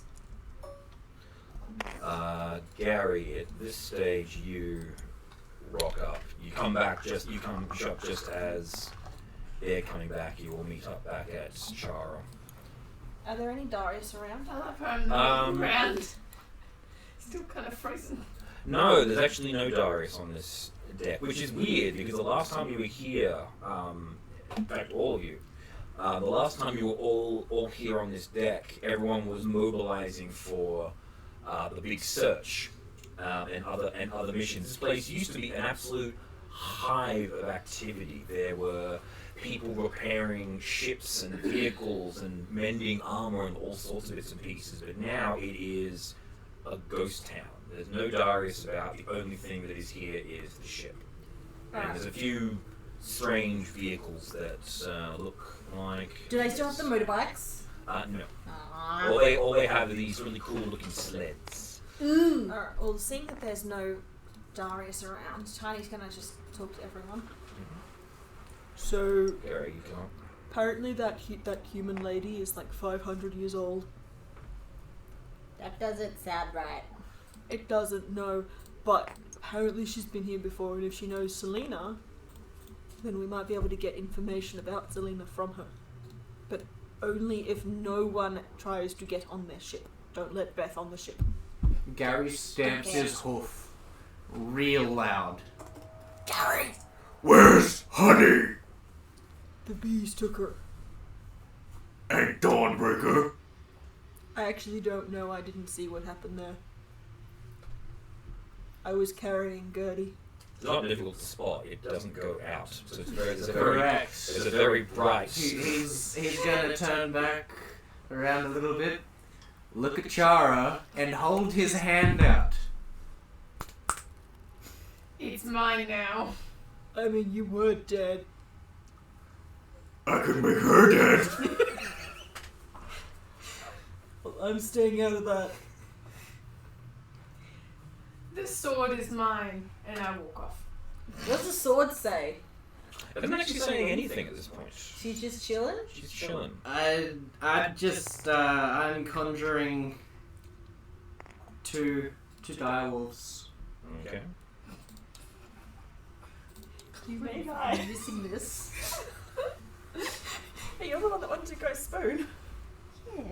Gary, at this stage you rock up. You come back just as they're coming back. You all meet up back at Chara.
Are there any Darius around?
I love how I'm
Um,
around. Still kind of frozen.
No, there's actually no Darius on this deck, which is weird because the last time you were here, in fact all of you, the last time you were all here on this deck, everyone was mobilizing for the big search and other missions. This place used to be an absolute hive of activity. There were people repairing ships and vehicles and mending armor and all sorts of bits and pieces, but now it is a ghost town. There's no Darius about. The only thing that is here is the ship. And there's a few strange vehicles that look like.
Do they still have the motorbikes?
No.
Aww.
All they have are these really cool looking sleds.
Ooh.
Alright, well, seeing that there's no Darius around, Tiny's gonna just talk to everyone.
So,
Gary, you come up.
apparently that human lady is like 500 years old.
That doesn't sound right.
It doesn't know, but apparently she's been here before, and if she knows Selena, then we might be able to get information about Selena from her. But only if no one tries to get on their ship. Don't let Beth on the ship.
Gary stamps his hoof real loud.
Gary!
Where's Honey
The bees took her.
and Dawnbreaker?
I actually don't know. I didn't see what happened there. I was carrying Gertie.
It's not difficult to spot. It doesn't go out, so it's
Correct.
There's a very bright.
He's gonna turn back around a little bit, look at Chara, and hold his hand out.
It's mine now.
I mean, you were dead.
I could make her dead.
Well, I'm staying out of that.
The This sword is mine, and I walk off.
What's the sword say?
It isn't actually saying anything at this point.
She's just chilling?
She's chilling.
I'm conjuring two direwolves.
Okay.
You may be missing this. Hey, you're the one that wanted to go spoon.
Yeah.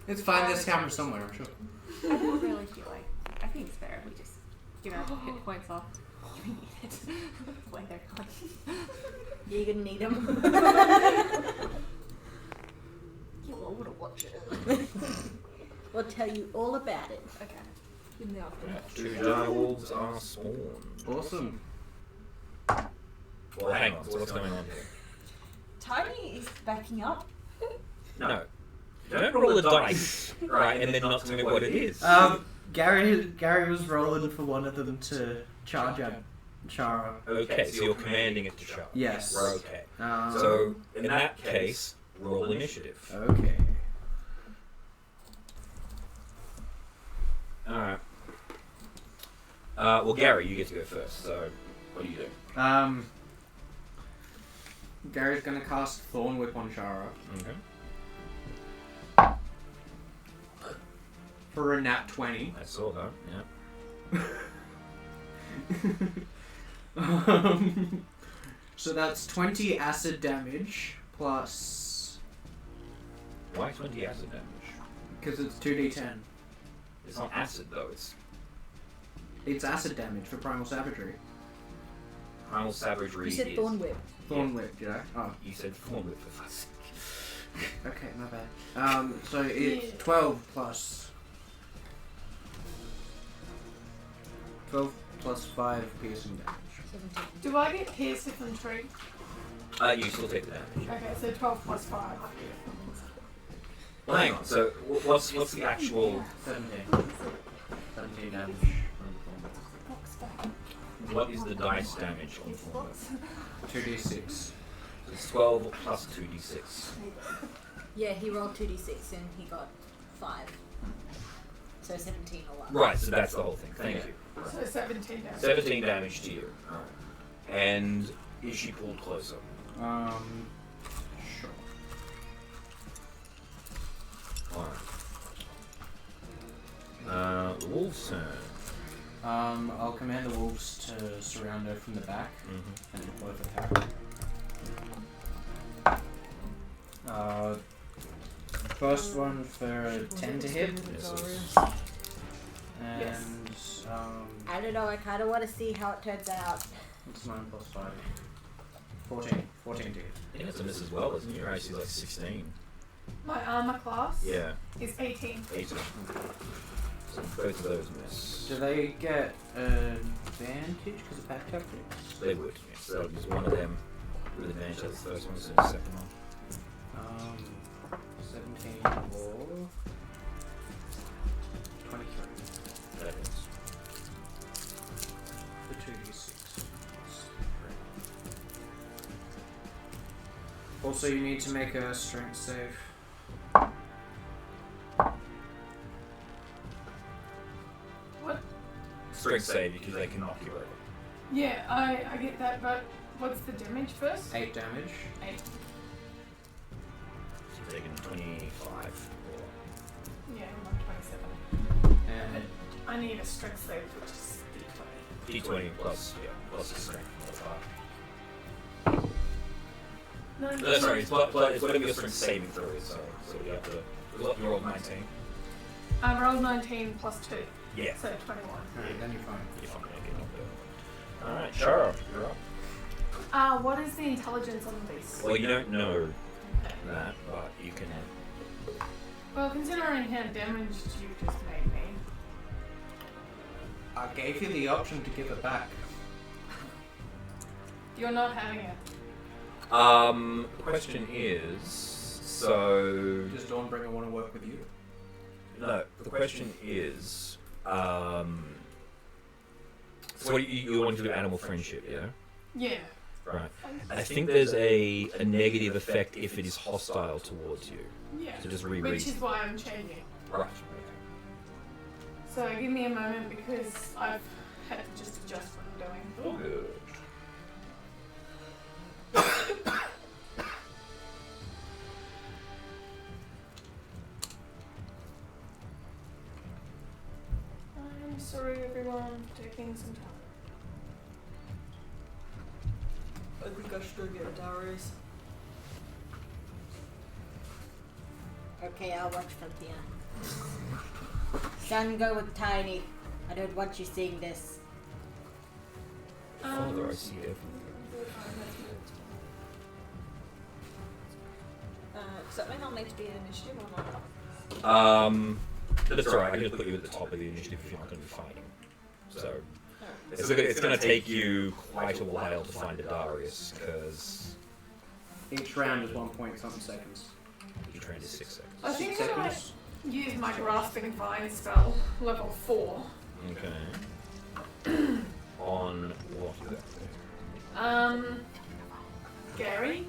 It's fine. There's camera somewhere, I'm sure.
I don't really feel like. I think it's fair. We just give our hit points off. We need it. When they're gone.
Yeah, you're gonna need them.
You all want to watch it.
We'll tell you all about it.
Okay. In the office.
2 direwolves are spawned.
Awesome.
Well, hang on. So what's going on here?
Tiny is backing up.
No. Don't roll the dice, right, and then not tell me what it is.
Gary was rolling for one of them to charge at Chara.
Okay, so you're commanding it to charge.
Yes.
Right, okay.
So
So, in that case, roll initiative.
okay.
Alright. Well, Gary, you get to go first, so what do you do?
Gary's gonna cast Thorn Whip on Chara
Okay.
for a nat 20.
I saw that, yeah.
So that's 20 acid damage plus,
Why 20 acid damage?
because it's 2d10.
It's not acid, though, it's
It's acid damage for Primal Savagery.
primal savagery.
You said
is-
Thorn Whip.
Thorn Whip, did I? Oh,
You said Thorn Whip, for fuck's sake.
okay, my bad. So it's 12 plus 5 piercing damage.
17.
Do I get pierced if I'm true?
You still take the damage.
Okay, so 12 plus 5.
Well, hang on, so what's the actual...
17 damage.
What is the dice damage on Thorn Whip?
2d6.
It's 12 plus 2d6.
Yeah, he rolled 2d6 and he got 5. So 17 or what?
Right, so that's the whole thing. Thank you.
So 17 damage.
17 damage to you. And is she pulled closer?
Sure.
Alright. The wolf's turn.
I'll command the wolves to surround her from the back and deploy for attack. First one for 10 to hit.
Misses.
And,
I don't know, I kind of want to see how it turns out.
what's 9 plus 5? 14. 14 to hit.
I think it's a miss as well, isn't it? Your AC is like 16.
My armor class
Yeah,
is 18.
18. So both of those miss.
Do they get advantage because of pack tactics?
They would, yes. So that was one of them with advantage. That's the first one, so the second one.
17 or 23.
That is.
The 2d6. Also, you need to make a strength save.
What?
Strength save because they can knock you over.
Yeah, I get that, but what's the damage first?
8 damage.
8.
So you're taking 25 or...
Yeah, I'm on 27.
And
I need a strength save, which is D20.
D20 plus, yeah, plus a strength modifier.
No,
Sorry, it's whatever your strength saving throw is, so you have to... You rolled 19.
I rolled 19 plus 2,
Yeah.
so 21.
alright, then you're fine.
If I'm gonna get knocked over. Alright, Chara, you're up.
What is the intelligence on the beast?
Well, you don't know
Okay.
that, but you can...
Well, considering how damaged you just made me.
I gave you the option to give it back.
You're not having it.
The question is, so...
Does Dawnbringer want to work with you?
No, the question is, so what you want to do animal friendship, yeah?
Yeah.
Right. I think there's a negative effect if it is hostile towards you.
Yeah.
So just reread.
Which is why I'm changing.
Right.
So give me a moment because I've had to just adjust what I'm doing.
Oh, good.
I'm sorry, everyone, for taking some time. I think I should go get Darius.
Okay, I'll watch from here. Son, go with Tiny. I don't want you seeing this.
Father, I see everything.
Does that mean I'll need to be in initiative or not?
That's alright. I can just put you at the top of the initiative if you're not going to be fighting. So it's going to take you quite a while to find a Darius because
Each round is 1 point something seconds.
each round is 6 seconds.
I think
6
I might
seconds.
use my grasping vine spell, level 4.
Okay. On what exactly?
Gary.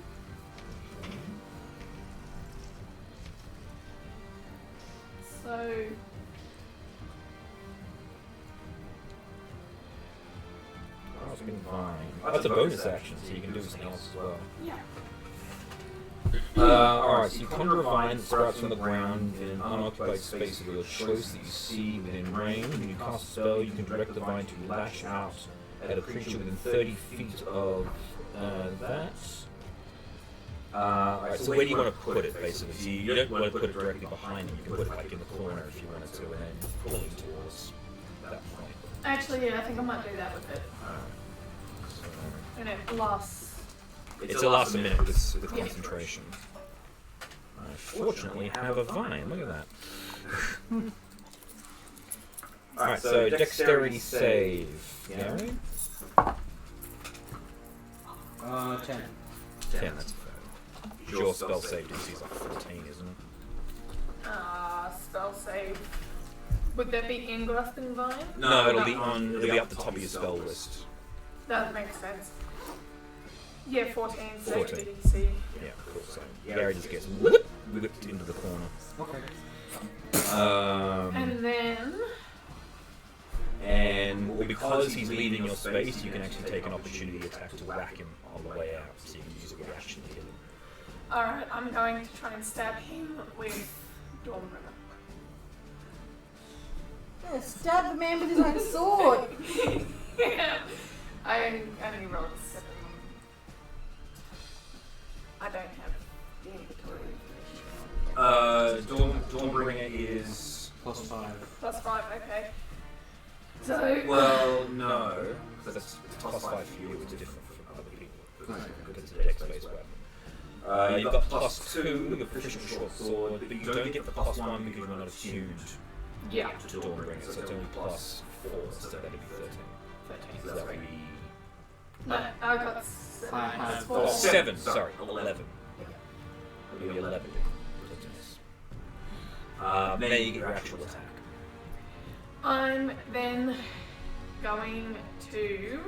So
Grasping Vine. That's a bonus action, so you can do something else as well.
yeah.
Alright, so you conjure a vine that sprouts from the ground in an unoccupied space of your choice that you see within range. When you cast a spell, you can direct the vine to lash out at a creature within 30 feet of that. Alright, so where do you want to put it, basically? So you don't want to put it directly behind you, you can put it like in the corner if you wanted to, and then pull it towards that point.
Actually, yeah, I think I might do that with it.
So
And it lasts.
it's a last minute with concentration. I fortunately have a vine, look at that. Alright, so dexterity save. Gary?
10.
10, that's fair. Your spell save DC is like 14, isn't it?
Spell save. Would that be in grasping vine?
No, it'll be up the top of your spell list.
That makes sense. Yeah, 14 save
14.
DC.
Yeah, cool. So Gary just gets whipped into the corner.
Okay.
And then
And because he's leaving your space, you can actually take an opportunity attack to whack him on the way out, so you can use a reaction to hit him.
alright, I'm going to try and stab him with Dawnbringer.
Yeah, stab the man with his own sword.
Yeah. I only rolled 7. I don't have the inventory information.
Dawnbringer is
+5.
Plus 5, okay. So,
well, no, because it's +5 for you. It's different for other people because it's a dex-based weapon. You've got +2 with a proficient short sword, but you don't get the +1 because you're not attuned
yeah.
to Dawnbringer, so it's only +4, so that'd be 13. So that would be
No, I got 7
I
plus
have
4.
7. Sorry, 11. It'll be 11. Now you get your actual attack.
I'm then going to.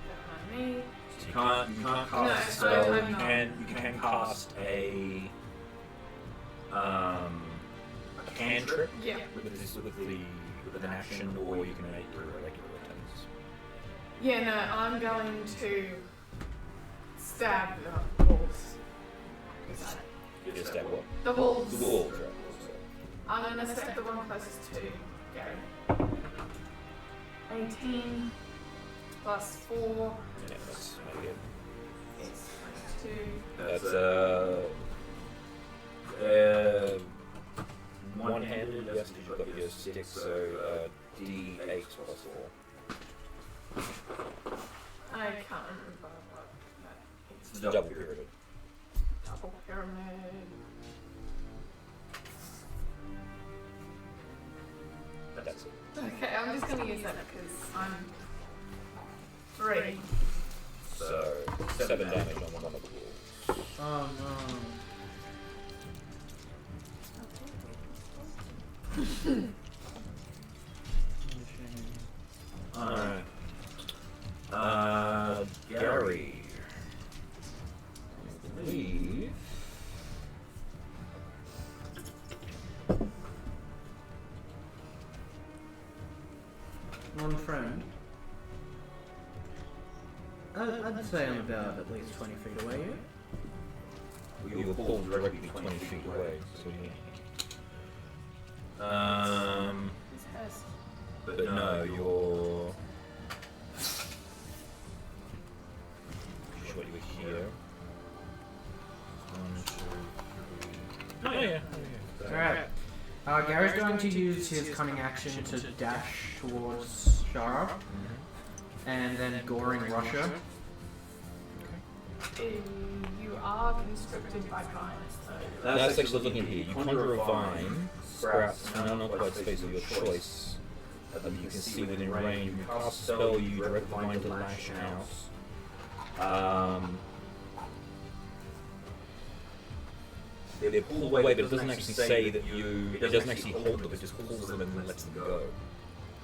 Don't mind me.
So you can't cast a
No,
spell.
I'm
You
not.
can cast a cantrip
Yeah.
with an action, or you can make your regular attacks.
Yeah, no, I'm going to stab the wolves.
You just stab what?
The wolves.
The wolves, right?
I'm going to stab the one closest to Gary. 18 plus 4
Yeah, that's not good.
is 22.
That's one-handed, yes, because you've got your stick, so D8 plus 4.
I can't remember what that is.
It's the double pyramid.
Double pyramid.
That's it.
Okay, I'm just going to use that because I'm 3.
So 7 damage on one of the wolves.
Oh no.
Alright. Gary. I believe.
say I'm about at least 20 feet away.
You were pulled directly 20 feet away. So yeah.
It's hers.
But no, you're. What you were here. 1, 2, 3. Oh yeah.
Alright. Gary's going to use his cunning action to dash towards Shara, and then goring Russia.
You are constricted by vines, though.
That's actually looking here. You conjure a vine, sprouts in an unoccupied space of your choice that you can see within range. You cast a spell, you direct the vine to lash out. They're pulled away, but it doesn't actually say that you. It doesn't actually hold them, it just pulls them and lets them go.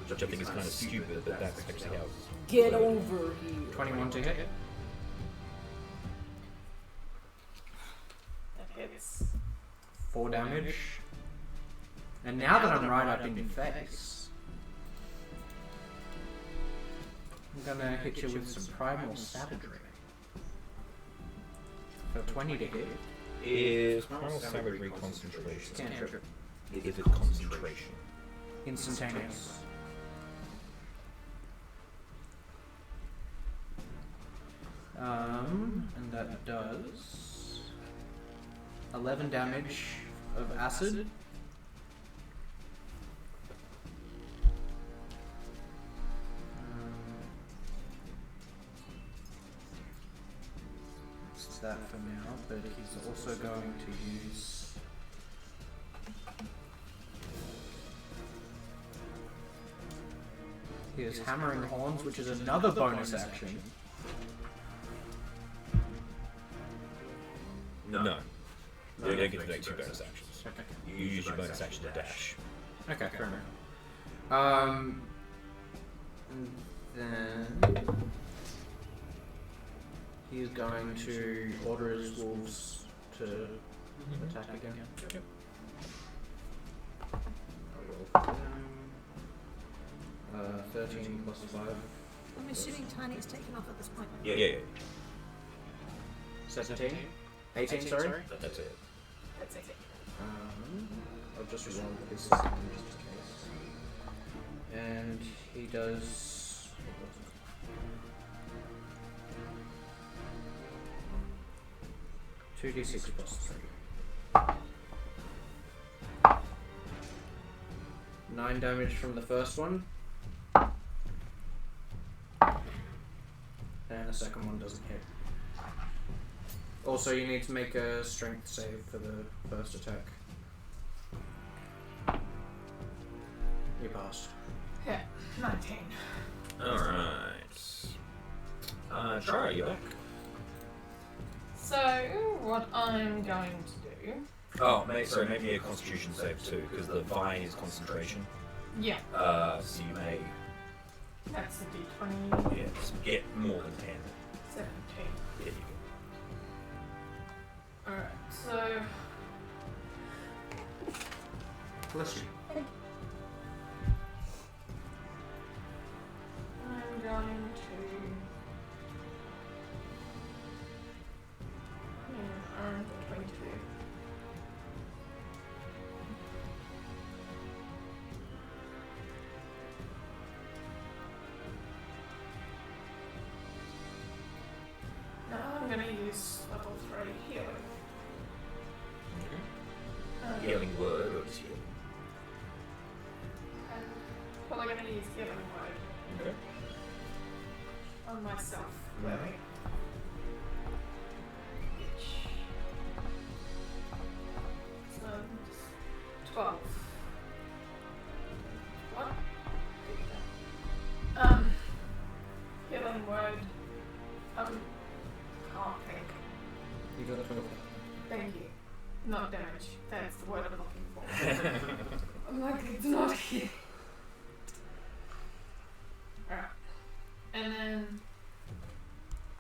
Which I think is kind of stupid, but that's actually how it's.
Get over here.
21 to hit.
That hits.
4 damage. And now that I'm right up in your face, I'm gonna hit you with some primal savagery. For 20 to hit.
Is primal savagery concentration?
Cantrip.
Is it concentration?
Instantaneous. And that does 11 damage of acid. It's that for now, but he's also going to use his hammering horns, which is another bonus action.
No. You don't get to make 2 bonus actions. You use your bonus action to dash.
Okay, fair enough. And then he's going to order his wolves to attack again.
Yep.
I roll for them. 13 plus 5.
I'm assuming Tiny's taken off at this point.
Yeah.
17? 18, sorry?
That's it.
That's it.
I'll just roll his system just in case. And he does. 2d6 plus 3. 9 damage from the first one. And the second one doesn't hit. Also, you need to make a strength save for the first attack. You passed.
Yeah, 19.
Alright. Shara, you back?
So, what I'm going to do...
Oh, maybe a constitution save too, because the vine is concentration.
Yeah,
So you may
that's a d20.
get more than 10.
17.
Yeah, you
Alright, so...
Bless you.
I'm going to... earn 22. Now I'm going to use level 3 healing.
Healing word or just healing?
Well, I'm going to use healing word
Okay.
on myself, really. So, 12. What? Healing word. Can't think.
You got a 12.
Thank you. Not damage. That's the word I'm looking for. I'm like, it's not here. Alright. And then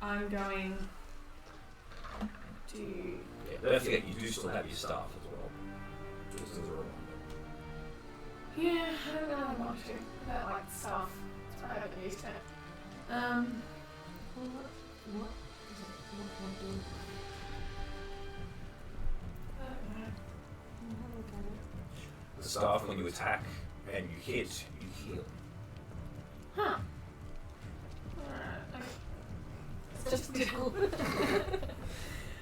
I'm going to...
Don't forget, you do still have your staff as well. Just as a reminder.
Yeah, I don't really want to. I don't like stuff. So I haven't used it.
What? What do?
The staff, when you attack and you hit, you heal.
Huh.
It's just cool.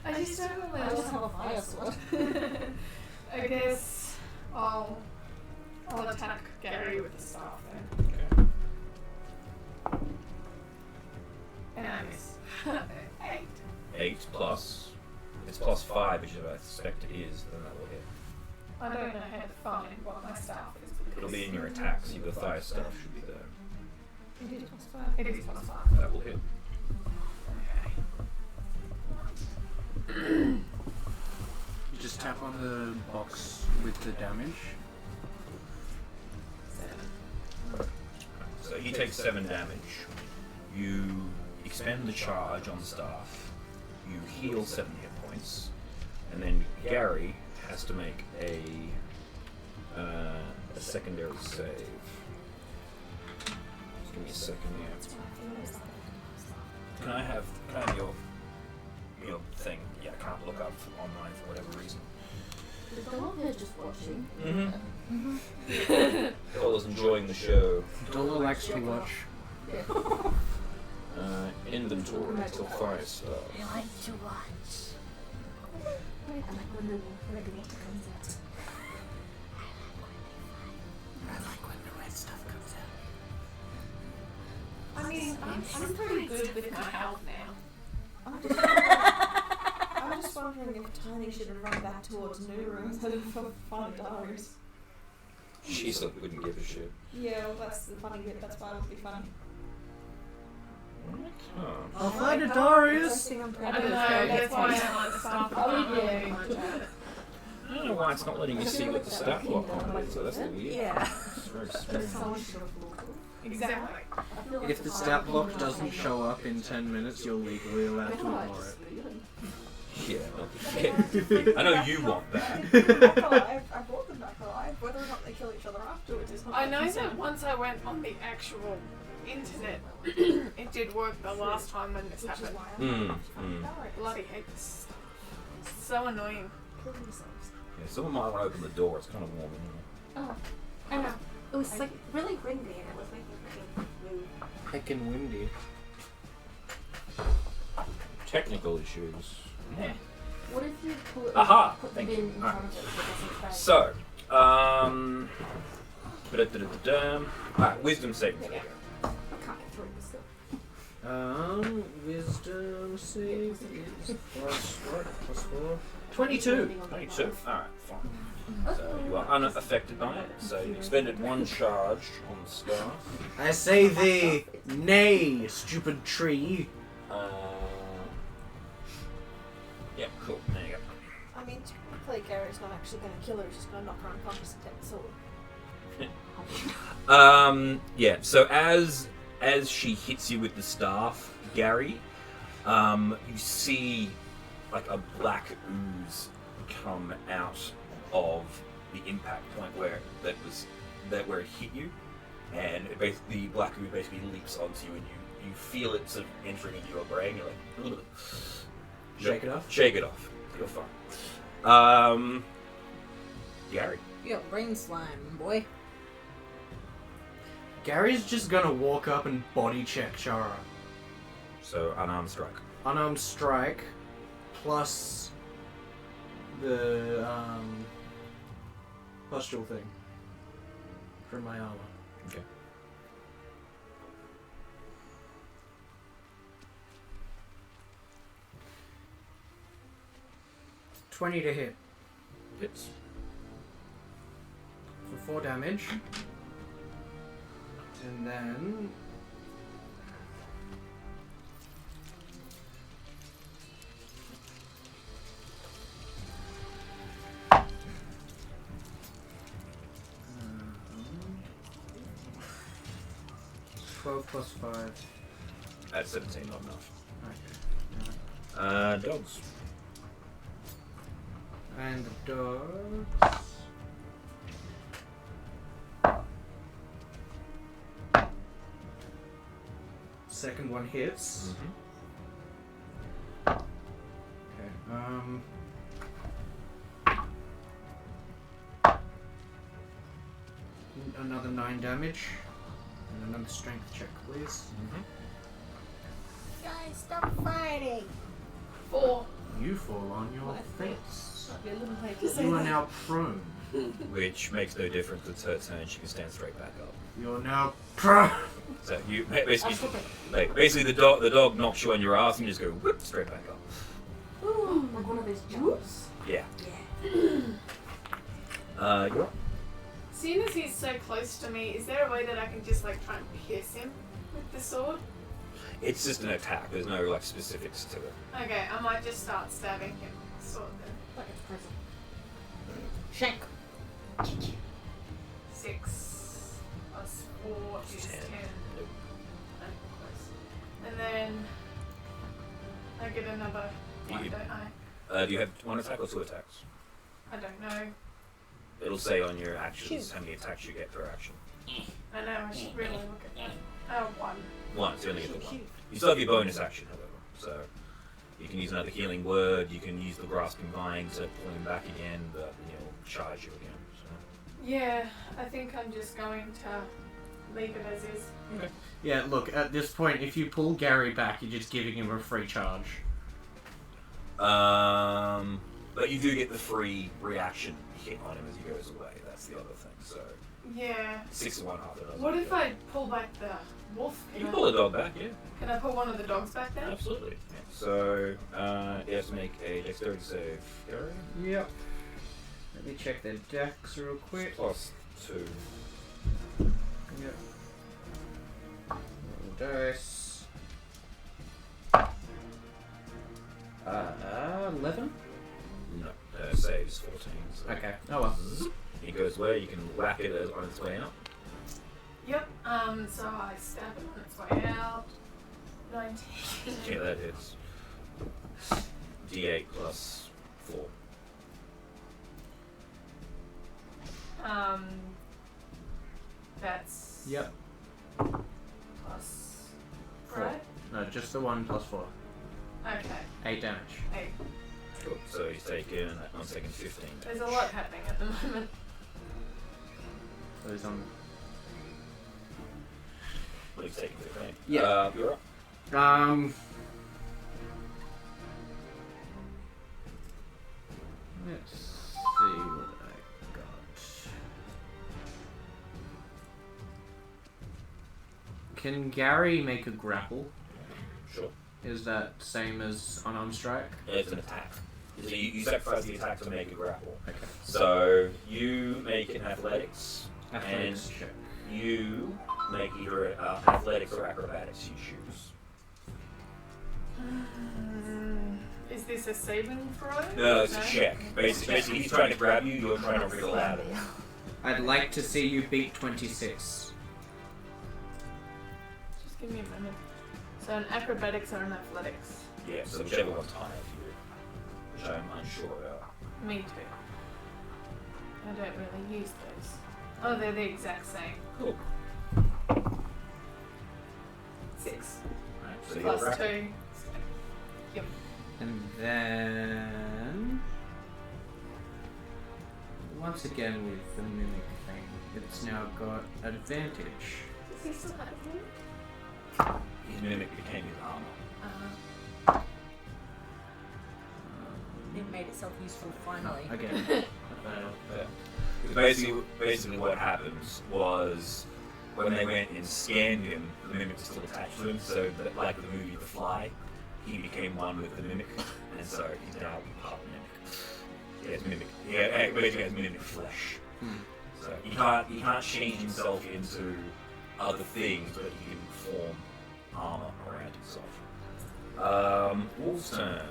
I just don't know.
I just have a fire sword.
I guess I'll attack Gary with the staff then.
Okay.
And I miss. 8.
8 plus. It's plus 5, which I suspect it is, then that will hit.
I don't know how to find what my staff is.
It'll be in your attacks. Your fire stuff should be there.
It is plus 5. It is plus 5.
That will hit.
You just tap on the box with the damage.
So he takes 7 damage. You expend the charge on the staff. You heal 7 hit points. And then Gary has to make a secondary save. Just give me a second here. Can I have your thing? Yeah, I can't look up online for whatever reason.
The dog is just watching.
Dolla's enjoying the show.
Dolla likes to watch.
Inventory till fire stuff.
I like to watch. I like when the red water comes out.
I like when the red stuff comes out.
I mean, I'm pretty good with my health now.
I'm just wondering if Tiny should have run back towards Nuru instead of fun Darius.
She still wouldn't give a shit.
Yeah, well, that's the funny bit. That's why it would be funny.
I'll find a Darius!
I don't know, that's why I don't like the staff. I don't really
yeah.
much at it.
I don't know why it's not letting you see what the stat block on it is, so that's the weird.
Yeah.
It's very strange.
Exactly.
If the stat block doesn't show up in 10 minutes, you're legally allowed to ignore it.
Yeah, yeah. I know you want that.
I brought them back alive. Whether or not they kill each other afterwards is not
I
my
know
concern.
that once I went on the actual internet, it did work the last time when this
Which is
happened.
why I'm not
Mm.
Darius.
Bloody hate this stuff. It's so annoying.
Kill themselves.
Yeah, someone might want to open the door, it's kind of warm in here.
Oh, I know. It was like really windy and it was making me move.
Heckin' windy.
Technical issues.
Yeah.
What if you
Aha!
put the
Thank
bin
you.
in front of it so it doesn't
So, alright, wisdom saving throw.
I can't get through this stuff.
Wisdom save is plus 4. 22!
22. Alright, fine. So you are unaffected by it. So you expended 1 charge on the staff.
I say thee, nay, stupid tree.
Yeah, cool. There you go.
I mean, technically, Gary's not actually going to kill her. He's just going to knock her unconscious and take the sword.
Yeah. So as she hits you with the staff, Gary, you see like a black ooze come out of the impact point where it hit you, and the black ooze basically leaps onto you, and you feel it sort of entering into your brain. You're like,
Shake it off?
Shake it off. You're fine. Gary.
You got brain slime, boy.
Gary's just gonna walk up and body check Shara.
So unarmed strike.
Unarmed strike plus the pustule thing from my armor.
Okay.
$20 to hit
Hits.
for 4 damage. And then $12 plus 5.
That's 17, not enough.
Okay.
Dogs.
And the dogs. Second one hits. another 9 damage. And another strength check, please.
Guys, stop fighting.
4.
You fall on your face.
Might be a little late to say
You are
that.
now prone.
Which makes no difference with her turn. She can stand straight back up.
You're now prone.
So you basically the dog knocks you on your ass and you just go whoop straight back up.
Ooh, like one of those jumps.
Yeah. You're up.
Seeing as he's so close to me, is there a way that I can just like try and pierce him with the sword?
It's just an attack. There's no like specifics to it.
Okay, I might just start stabbing him with the sword then.
Like it's prison. Shank.
6 plus 4 is 10.
Nope.
Close. And then I get another one,
You-
don't I?
Do you have 1 attack or 2 attacks?
I don't know.
It'll say on your actions how many attacks you get per action.
I know, I should really look at that. Oh, 1.
1, so you only get the 1. You still have your bonus action, however. So you can use another healing word. You can use the grasping vine to pull him back again, but he'll charge you again. So.
Yeah, I think I'm just going to leave it as is.
Yeah, look, at this point, if you pull Gary back, you're just giving him a free charge.
But you do get the free reaction hit on him as he goes away. That's the other thing. So
Yeah.
6 and 1 half it.
What if I pull back the wolf?
You can pull the dog back, yeah.
Can I pull one of the dogs back then?
Absolutely. Yeah. So you have to make a dexterity save, Gary.
Yep. Let me check their dex real quick.
Plus 2.
Yep. Roll dice. 11?
No, save is 14. So.
Okay. Oh well.
He goes away. You can whack it on its way out.
Yep. So I stab it on its way out. 19.
Yeah, that hits. D8 plus 4.
That's
Yep.
plus.
4.
Right?
No, just the 1 plus 4.
Okay.
8 damage.
8.
Cool. So he's taken. I'm taking 15.
There's a lot happening at the moment.
So he's on.
Well, he's taking 15.
Yeah.
You're up.
Let's see what I got. Can Gary make a grapple?
Sure.
Is that same as unarmed strike?
It's an attack. So you sacrifice the attack to make a grapple.
Okay.
So you make an athletics.
Athletics
And
check.
you make either athletics or acrobatics. You choose.
Is this a saving throw?
No, it's a check. Basically, he's trying to grab you. You're trying to wriggle out of it.
I'd like to see you beat 26.
Just give me a moment. So an acrobatics or an athletics?
Yeah. So whichever one's higher for you, which I'm unsure about.
Me too. I don't really use those. Oh, they're the exact same.
Cool.
6
Right, so you're
plus
grapple.
2. Yep.
And then... Once again with the mimic thing, it's now got advantage.
Does he still have it?
His mimic became his armor.
It made itself useful finally.
Again.
Basically what happened was when they went and scanned him, the mimic was still attached to him, so that, like the movie The Fly, he became one with the mimic, and so he's now part mimic. He has mimic. Yeah, basically has mimic flesh. So he can't change himself into other things, but he can form armor around himself. Wolf's turn.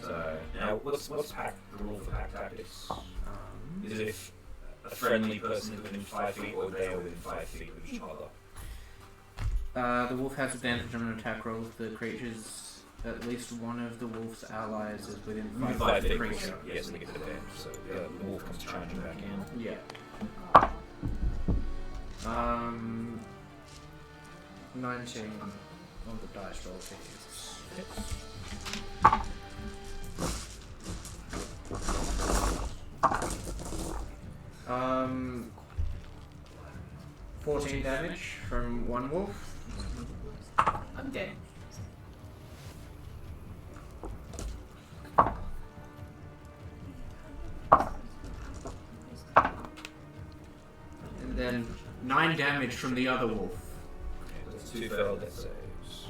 So now, what's the rule for pack tactics? Is it if a friendly person is within 5 feet, or they are within 5 feet of each other?
The wolf has advantage on an attack roll if the creature's at least one of the wolf's allies is within 5
Within
feet
5
of the
feet.
creature.
Yes, they get advantage. So the wolf comes charging back in.
Yeah. 19 on the dice roll to hit. 14 damage from one wolf.
I'm dead.
And then 9 damage from the other wolf.
That's 2 failed death saves.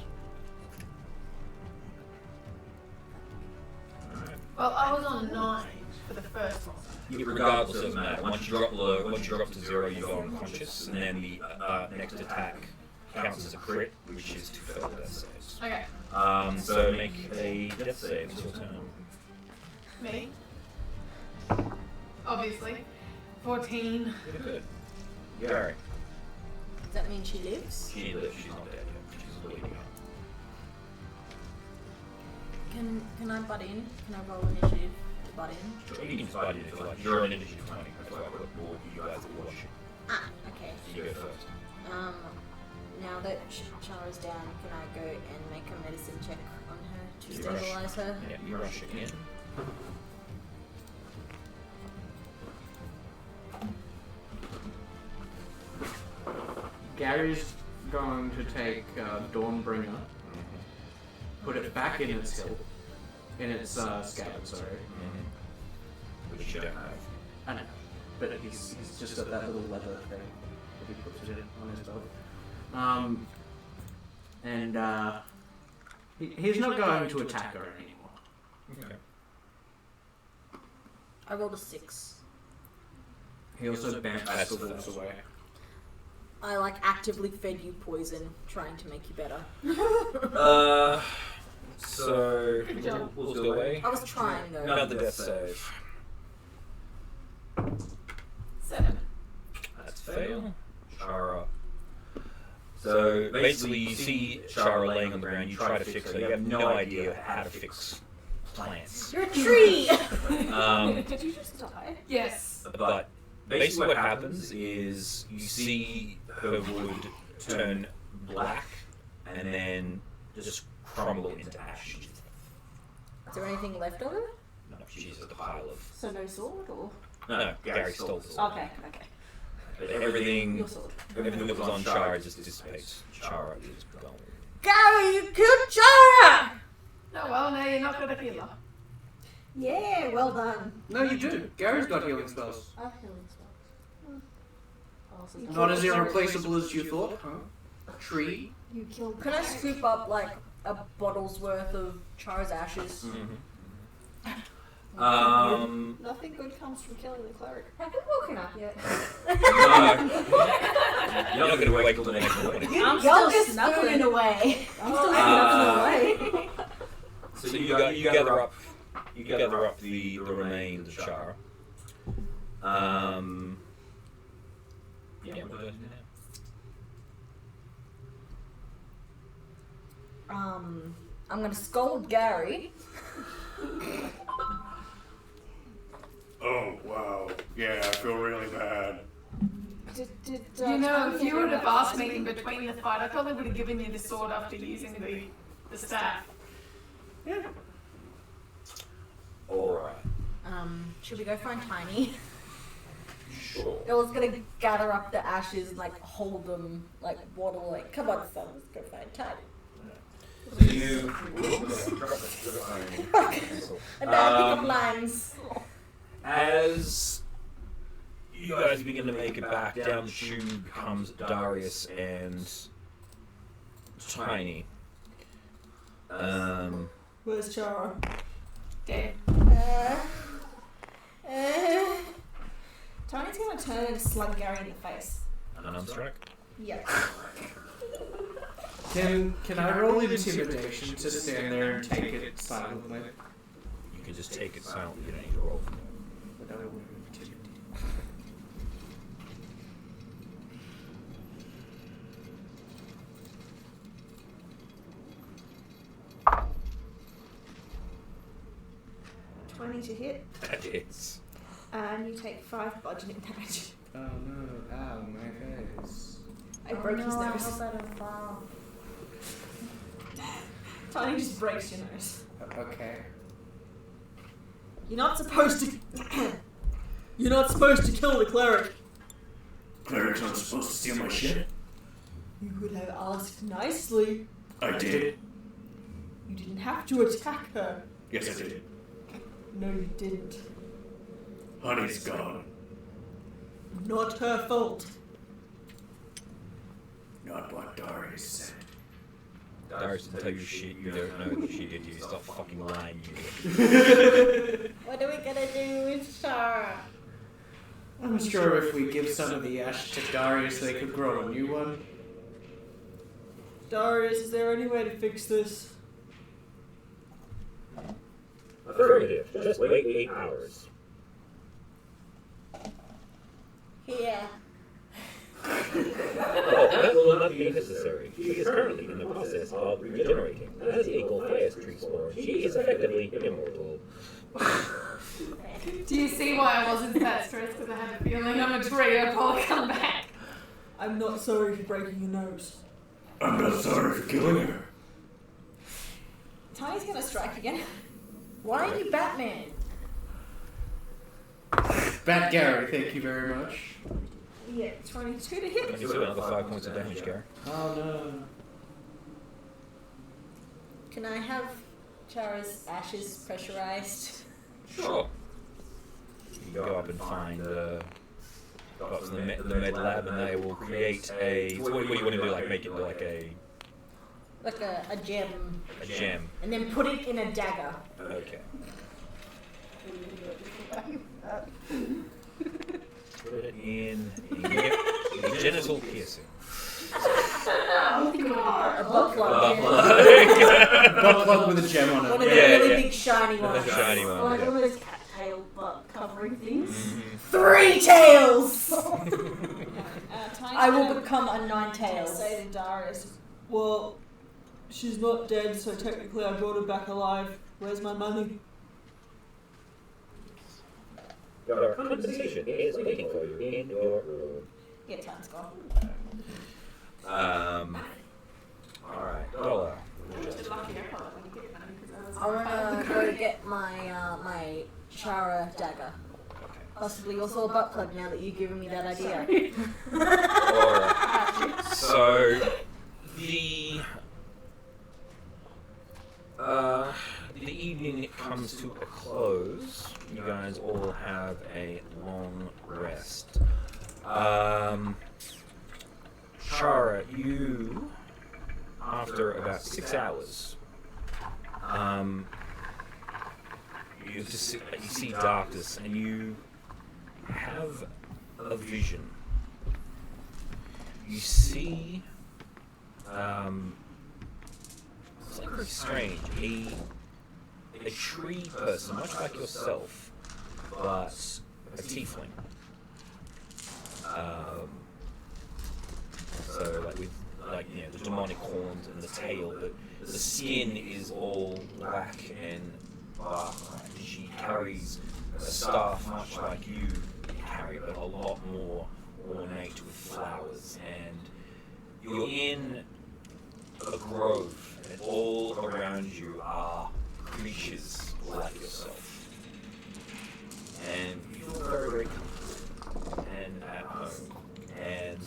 Alright.
Well, I was on 9 for the first one.
Regardless of that, once you drop low, once you drop to 0, you go unconscious, and then the next attack counts as a crit, which is 2 failed death saves.
Okay.
So make a death save. It's your turn.
Me. Obviously. 14.
You're good. Gary.
Does that mean she lives?
She lives. She's not dead yet. She's bleeding out.
Can I butt in? Can I roll initiative to butt in?
Sure, you can just butt in if you like. You're an initiative 20. That's why I put more you guys are watching.
Ah, okay.
You go first.
Now that Chara's down, can I go and make a medicine check on her to
You rush.
stabilize her?
Yeah, you rush again.
Gary's going to take Dawnbringer, put it back in its hilt, in its scabbard, sorry.
Which you don't have.
I know, but he's just got that little leather thing that he puts it in on his belt. He's not going to attack her anymore.
Okay.
I rolled a 6.
He also bamps
That's
the
the
wolves
first.
away.
I actively fed you poison, trying to make you better.
So
Good job.
we'll go away.
I was trying though.
Another death save.
7.
That's fail. Shara. So basically, you see Shara laying on the ground. You try to fix her. You have no idea how to fix plants.
You're a tree!
Did you just die?
Yes.
But basically, what happens is you see her wood turn black and then just crumble into ash.
Is there anything left of it?
No, she's just a pile of.
So no sword or?
No, Gary stole the sword.
Okay.
But everything
Your sword.
that was on Chara just dissipates. Chara is gone.
Gary, you killed Chara!
Oh well, now you're not gonna kill her.
Yeah, well done.
No, you do. Gary's got healing spells.
I have healing spells. Awesome.
Not as irreplaceable as you thought, huh? A tree?
You killed.
Can I scoop up a bottle's worth of Chara's ashes?
Nothing good comes from killing the cleric.
Have you woken up yet?
You're not going to wait till the next morning.
I'm
still
still
snuggling.
snuggling away. I'm still
Uh,
snuggling away.
So you gather up the remains of Chara. Yeah, what do I do now?
I'm gonna scold Gary.
Oh, wow. Yeah, I feel really bad.
You know, if you would have asked me in between the fight, I probably would have given you the sword after using the staff.
Alright.
Should we go find Tiny?
Sure.
Ella's gonna gather up the ashes and hold them, waddle, come on son, let's go find Tiny.
So you.
And now pick up lines.
As you guys begin to make it back down the tube comes Darius and Tiny.
Where's Chara?
Dead.
Tony's gonna turn and slug Gary in the face.
Unarmed strike.
Yep.
Can I roll intimidation to stand there and take it silently?
You can just take it silently. You don't need to roll.
But I will intimidate.
To hit,
That is.
and you take 5 bludgeoning damage.
Oh no, ow, my face.
I broke his
I
nose.
hope I don't fall.
Tiny just breaks your nose.
Okay.
You're not supposed to. You're not supposed to kill the cleric.
Cleric's not supposed to steal my shit.
You could have asked nicely.
I did.
You didn't have to attack her.
Yes, I did.
No, you didn't.
Honey's gone.
Not her fault.
Not what Darius said.
Darius didn't tell you shit you don't know that she did. You stop fucking lying. You.
What are we gonna do with Shara?
I'm sure if we give some of the ash to Darius, they could grow a new one.
Darius, is there any way to fix this?
Affirmative. Just wait 8 hours.
Here.
Oh, that will not be necessary. She is currently in the process of regenerating. As a Golthias tree spawn, she is effectively immortal.
Do you see why I wasn't that stressed? Because I had a feeling I'm a traitor. I'll probably come back.
I'm not sorry for breaking your nose.
I'm not sorry for killing her.
Tiny's gonna strike again.
Why are you Batman?
Bat Gary, thank you very much.
Yeah, 22 to hit.
You do another 5 points of damage, Gary.
Oh no.
Can I have Chara's ashes pressurized?
Sure. You go up and find got from the med lab, and they will create a. So what do you want to do? Like make it like a
gem.
a gem.
And then put it in a dagger.
Okay. Put it in a genital piercing.
A butt plug.
Butt plug with a gem on
One of
it.
the really big shiny ones.
The shiny one.
Like
Yeah.
one of those cattail butt covering things.
Mhm.
3 tails!
Tiny's
I will
gonna
become a 9 tails.
say to Darius,
Well, she's not dead, so technically I brought her back alive. Where's my money?
Your compensation is waiting for you in your room.
yeah, Tiny's gone.
Alright, Dollar.
I'm gonna go get my my Chara dagger. Possibly also a butt plug now that you've given me that idea.
Alright. So the evening comes to a close. You guys all have a long rest. Chara, you, after about 6 hours, you see darkness, and you have a vision. You see, it's like very strange. A tree person, much like yourself, but a tiefling. So like with the demonic horns and the tail, but the skin is all black and bark-like. She carries a staff much like you carry, but a lot more ornate with flowers. And you're in a grove, and all around you are creatures like yourself. And you feel very, very comfortable and at home. And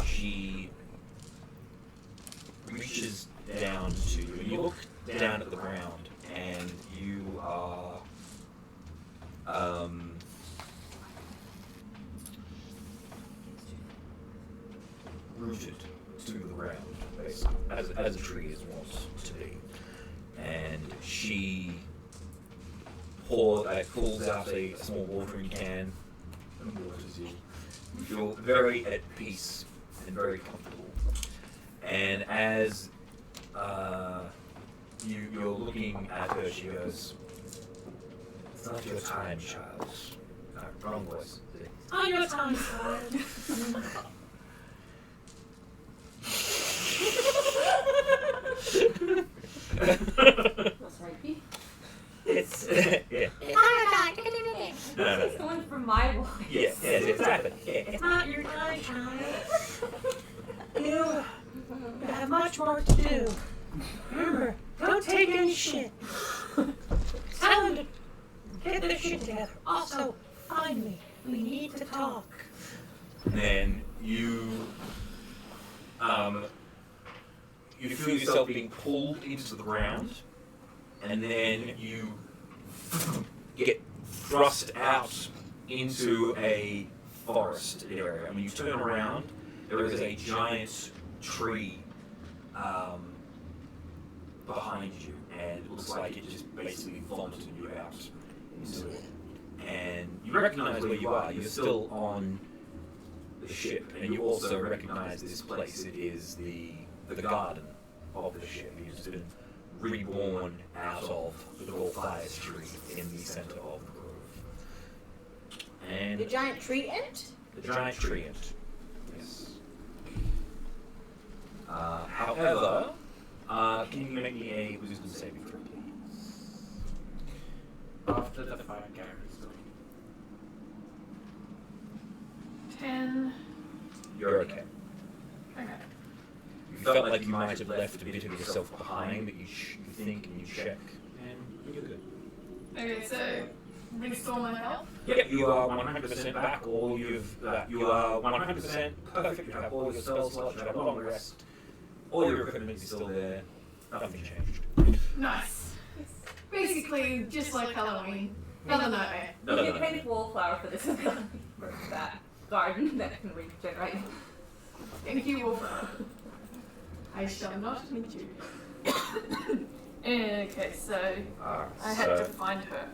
she reaches down to you, and you look down at the ground, and you are rooted to the ground, basically, as a tree is wont to be. And she pulls out a small watering can and waters you. You feel very at peace and very comfortable. And as you're looking at her, she goes, "It's not your time, child." No, wrong voice.
On your time, son.
That's right, Pete.
It's yeah. No.
He's going for my voice.
Yes, exactly. Yeah.
It's not your time, child.
You have much work to do. Remember, don't take any shit. Tell him to get their shit together. Also, find me. We need to talk.
And then you feel yourself being pulled into the ground, and then you get thrust out into a forest area. I mean, you turn around, there is a giant tree behind you, and it looks like it just basically vomited you out into it. And you recognize where you are. You're still on the ship, and you also recognize this place. It is the garden of the ship. It's been reborn out of the Golfias tree in the center of the grove. And
The giant tree ant?
the giant tree ant. Yes. However, can you make me a wisdom saving throw, please?
After the fight, Gary's going.
10.
You're okay.
Okay.
You felt like you might have left a bit of yourself behind, but you think and you check, and you're good.
Okay, so restore my health.
Yep, you are 100% back. You are 100% perfect. You have all your spell slots. You have a long rest. All your equipment is still there. Nothing changed.
Nice. Basically, just like Halloween. Another nightmare.
No.
You get painted wallflower for this ability. For that garden that can regenerate.
Thank you, Wolf. I shall not meet you. Okay, so I had to find her.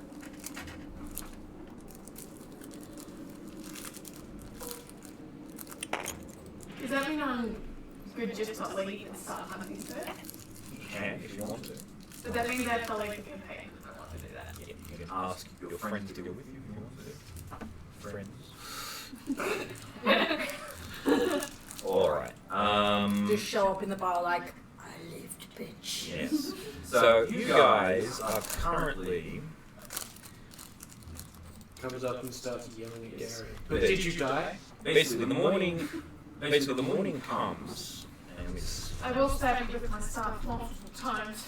Does that mean I'm good just to leave and start hunting these birds?
You can if you want to.
Does that mean that I have to leave the campaign if I want to do that?
Yeah, you can ask your friends to go with you if you want to. Friends. Alright.
Just show up in the bar like, I lived, bitch.
Yes. So you guys are currently.
Comes up and starts yelling at
Yes.
Gary. But did you die?
Basically, the morning comes, and it's.
I will stab you with my staff multiple times.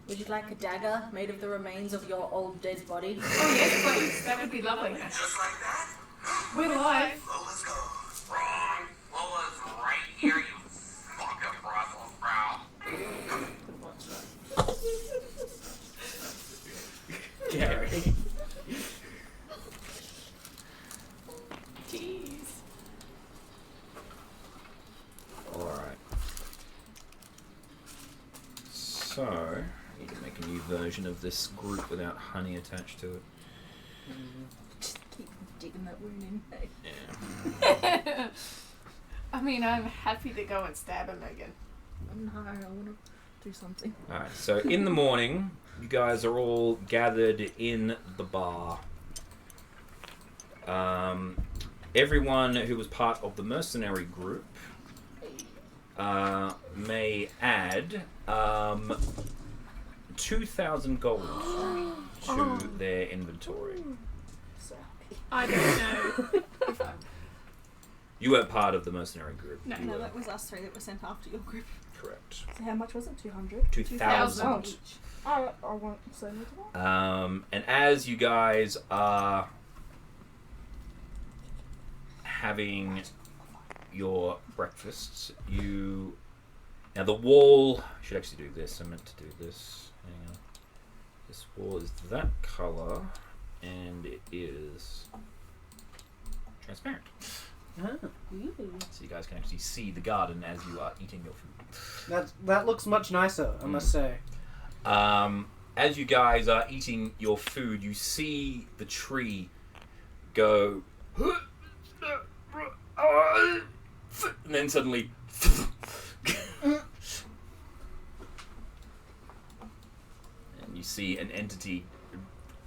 Would you like a dagger made of the remains of your old dead body?
Oh yes, please. That would be lovely.
Just like that?
We're live.
Lola's gone. Wrong. Lola's right here, you fucking Brussels sprout.
Gary.
Jeez.
Alright. So, I need to make a new version of this group without honey attached to it.
Just keep digging that wound in.
Yeah.
I mean, I'm happy to go and stab him again.
No, I want to do something.
Alright, so in the morning, you guys are all gathered in the bar. Everyone who was part of the mercenary group may add 2,000 gold to their inventory.
I don't know.
You weren't part of the mercenary group.
No.
You
No,
were-
that was us three that were sent after your group.
correct.
So how much was it? 200?
2,000.
each. I won't say no to that.
And as you guys are having your breakfasts, you... Now the wall... I should actually do this. I meant to do this. Hang on. This wall is that colour, and it is transparent. So you guys can actually see the garden as you are eating your food.
That looks much nicer, I must say.
As you guys are eating your food, you see the tree go, and then suddenly, and you see an entity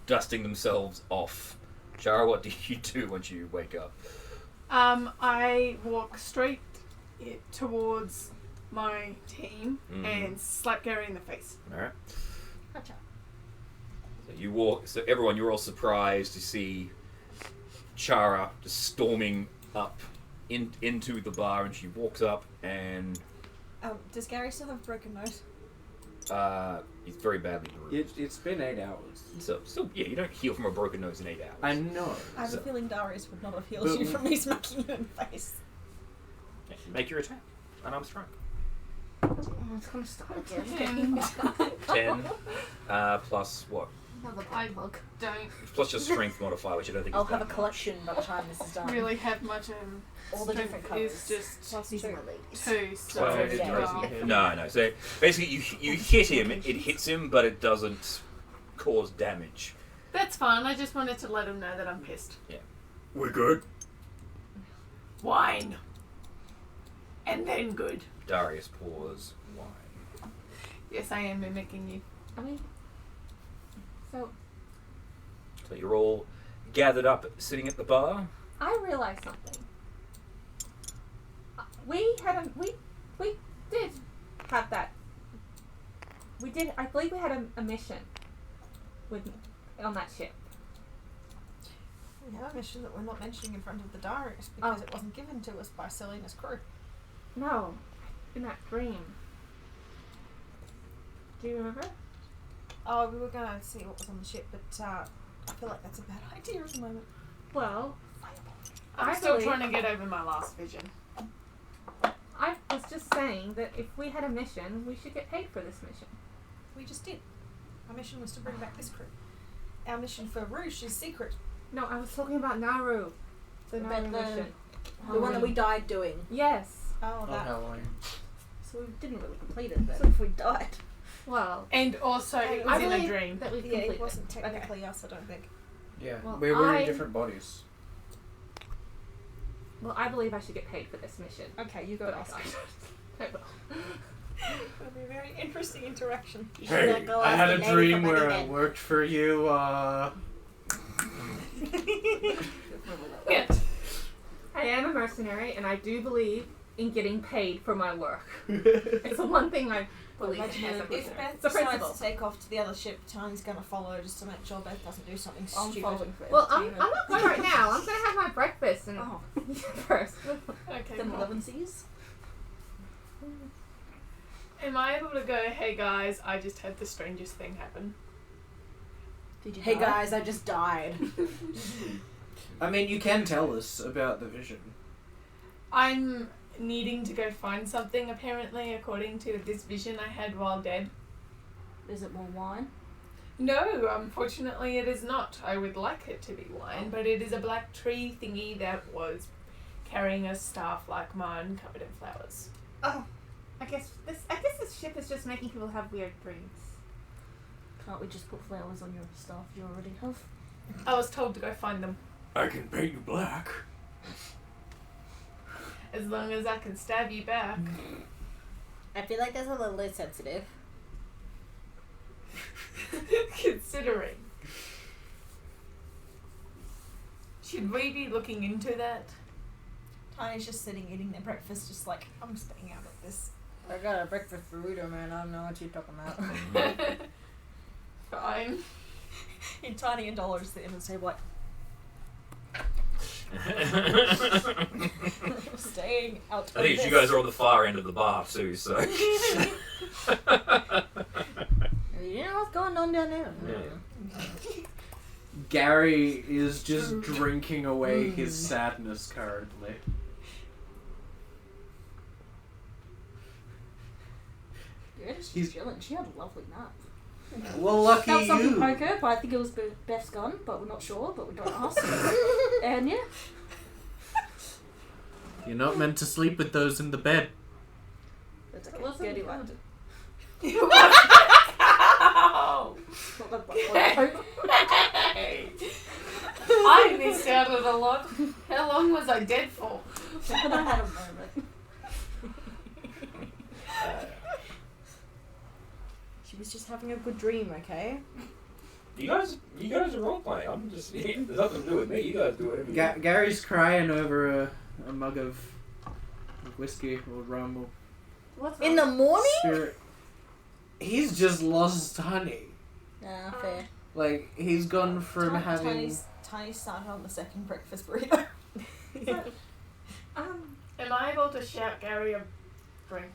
dusting themselves off. Shara, what do you do once you wake up?
I walk straight towards my team and slap Gary in the face.
All right.
Gotcha.
So you walk. So everyone, you're all surprised to see Chara just storming up into the bar, and she walks up and
Does Gary still have broken nose?
He's very badly bruised.
It's been 8 hours.
So, still, yeah, you don't heal from a broken nose in 8 hours.
I know.
I have
So-
a feeling Darius would not have healed you from me smacking you in the face.
Yeah, make your attack. Unarmed strike.
Oh, it's gonna start again.
10 plus what?
Another pie bug. Don't
Plus your strength modifier, which I don't think
I'll
is
have a
that much.
collection by the time this is done.
really have much of
All the
strength
different colours.
is just
Plus
These
two.
are my ladies.
2, so
Well,
it
yeah.
doesn't hit.
No. So basically, you hit him. It hits him, but it doesn't cause damage.
that's fine. I just wanted to let him know that I'm pissed.
We're good.
Wine. And then good.
Darius pours wine.
Yes, I am mimicking you.
I mean, so
So you're all gathered up, sitting at the bar.
I realized something. We did have that. We did. I believe we had a mission on that ship.
We have a mission that we're not mentioning in front of the Darius because it wasn't given to us by Selena's crew.
No, in that dream. Do you remember?
Oh, we were gonna see what was on the ship, but I feel like that's a bad idea at the moment.
Well,
I'm
I
still
believe-
trying to get over my last vision.
I was just saying that if we had a mission, we should get paid for this mission.
We just did. Our mission was to bring back this crew. Our mission for Rouge is secret.
No, I was talking about Naru. The
About
Naru
the-
mission.
The one that we died doing.
Yes.
Oh,
Oh,
that.
Halloween.
So we didn't really complete it then if we died.
Well,
And also, it
I
was in a
believe
dream.
that we
Yeah,
completed.
it wasn't technically us, I don't think.
Yeah,
Well,
we were
I-
in different bodies.
Well, I believe I should get paid for this mission.
Okay, you go
But I
ask.
I will.
It'll be a very interesting interaction.
You should
Hey,
go
I
ask
had
the
a
lady
dream
from
where I
Anything.
worked for you.
Yeah.
I am a mercenary, and I do believe in getting paid for my work. It's the one thing I believe in as a
If
mercenary.
Beth
It's a
decides
principle.
to take off to the other ship, Tony's gonna follow just to make sure Beth doesn't do something
I'm
stupid.
following for
Well, I'm
entertainment.
not going right now. I'm going to have my breakfast and
Oh,
first.
Okay.
them
cool.
11 C's?
Am I able to go, hey guys, I just had the strangest thing happen?
Did you Hey die? guys, I just died.
I mean, you can tell us about the vision.
I'm needing to go find something, apparently, according to this vision I had while dead.
Is it more wine?
No, unfortunately it is not. I would like it to be wine, but it is a black tree thingy that was carrying a staff like mine covered in flowers.
I guess this ship is just making people have weird dreams.
Can't we just put flowers on your stuff you already have?
I was told to go find them.
I can paint you black.
As long as I can stab you back.
I feel like that's a little insensitive.
Considering. Should we be looking into that?
Tiny's just sitting eating their breakfast, just like, I'm staying out of this.
I got a breakfast burrito, man. I don't know what you're talking about.
Fine.
And Tiny and Dollar just sit in and say, like, staying out of
I think
this.
you guys are on the far end of the bar too, so.
You know what's going on down there?
Yeah.
Gary is just drinking away his sadness currently.
Yeah, she's
He's-
chilling. She had a lovely nap.
Well, lucky
That was something
you.
poker, but I think it was Beth's gun, but we're not sure, but we don't ask. And yeah.
You're not meant to sleep with those in the bed.
That's okay.
Wasn't
Gertie
good.
liked it.
Ow!
Not that bad.
I missed out on a lot. How long was I dead for?
But I had a moment. She was just having a good dream, okay?
You guys are role playing. I'm just. There's nothing to do with me. You guys do whatever you want.
Gary's crying over a mug of whiskey or rum or
What's
In the morning?
spirit. He's just lost honey.
Nah, fair.
Like, he's gone from having.
Tiny's started on the second breakfast burrito.
Am I able to shout Gary a drink?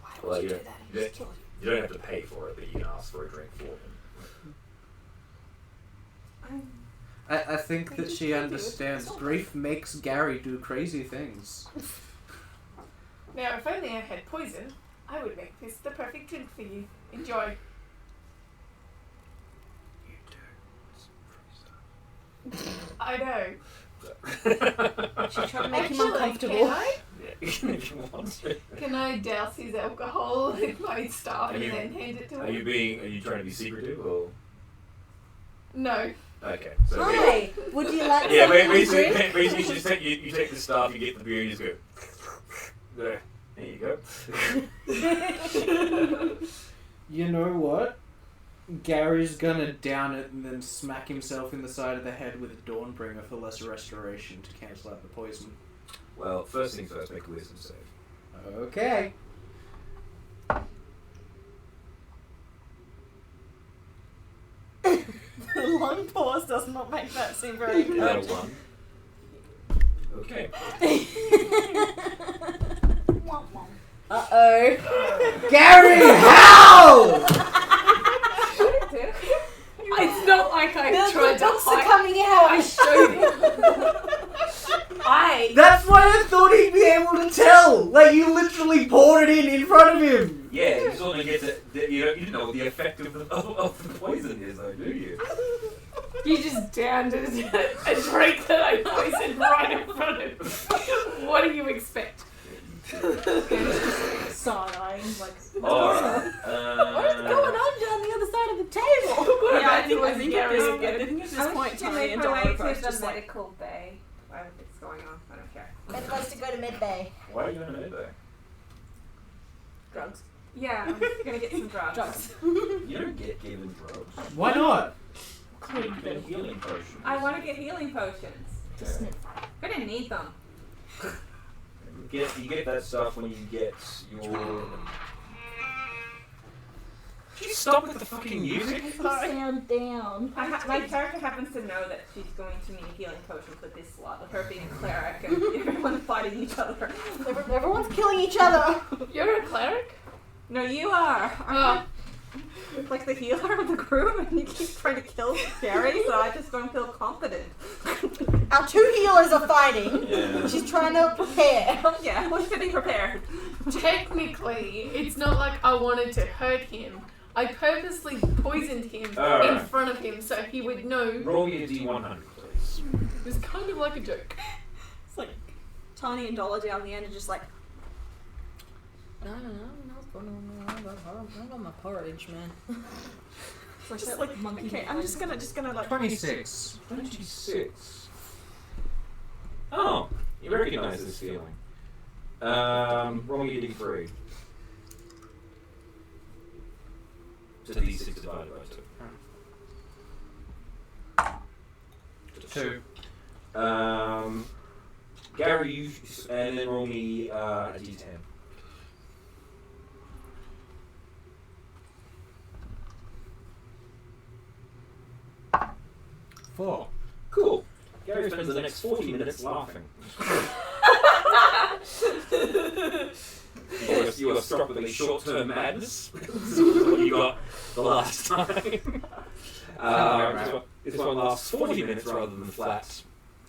Why
Well,
would you
yeah.
do that? He just
Yeah.
killed you.
You don't have to pay for it, but you can ask for a drink for him.
I think that she understands grief makes Gary do crazy things.
Now, if only I had poison, I would make this the perfect drink for you. Enjoy. I know.
She's trying to make him
Actually,
uncomfortable.
Can I?
If you want to.
Can I douse his alcohol in my staff
Are
and
you-
then hand it to
Are
him?
you trying to be secretive or?
No.
Okay. So
Hi, would you like
yeah,
something to
basically,
drink?
basically you just take you take the staff, you get the beer, and you just go. There you go.
You know what? Gary's gonna down it and then smack himself in the side of the head with a Dawnbringer for lesser restoration to cancel out the poison.
Well, first things first, make a wisdom save.
Okay.
The long pause does not make that seem very good.
1. Okay.
Uh-oh.
Gary, how?
It's not like I
The
tried to
books are
hide.
coming out.
I showed him.
That's why I thought he'd be able to tell. Like, you literally poured it in front of him.
Yeah, you sort of get you didn't know what the effect of the poison is, though, do you?
You just downed a drink that I poisoned right in front of him. What do you expect?
Side-eyeing, like.
Alright.
What is going on down the other side of the table?
Yeah, I think
was
at
Gary
this,
again.
I think at this
I
point,
want to
Tony
make
and
my way
Dollar
to
both
the
just like.
medical bay. What's going on? I don't care.
Ben wants to go to Mid-Bay.
Why are you going to mid there?
Drugs.
Yeah, I'm just gonna get some drugs.
Drugs.
You don't get given drugs.
Why not?
You get healing potions.
I want to get healing potions.
Okay.
I'm gonna need them.
You get that stuff when you get your. Could you stop with the fucking music?
Sound down.
My character happens to know that she's going to need healing potions with this slot, with her being a cleric and everyone fighting each other.
Everyone's killing each other.
You're a cleric?
No, you are.
Oh.
Like the healer of the group, and you keep trying to kill Gary, so I just don't feel confident.
Our 2 healers are fighting.
Yeah.
She's trying to prepare.
Yeah, we're getting prepared.
Technically, it's not like I wanted to hurt him. I purposely poisoned him in
Alright.
front of him so he would know.
Roll your D100, please.
It was kind of like a joke.
It's like Tiny and Dollar down the end are just like.
No, what's going on? I got my porridge, man.
Just like monkey. Okay, I'm just gonna like.
26.
26. Oh, you recognize this feeling. Roll your D3. Just D6 divided by 2.
2.
Gary, you and then roll me a D10.
4.
Cool. Gary spends the next 40 minutes laughing. You are struck with a short-term madness. This is what you got the last time. This one lasts 40 minutes rather than flat.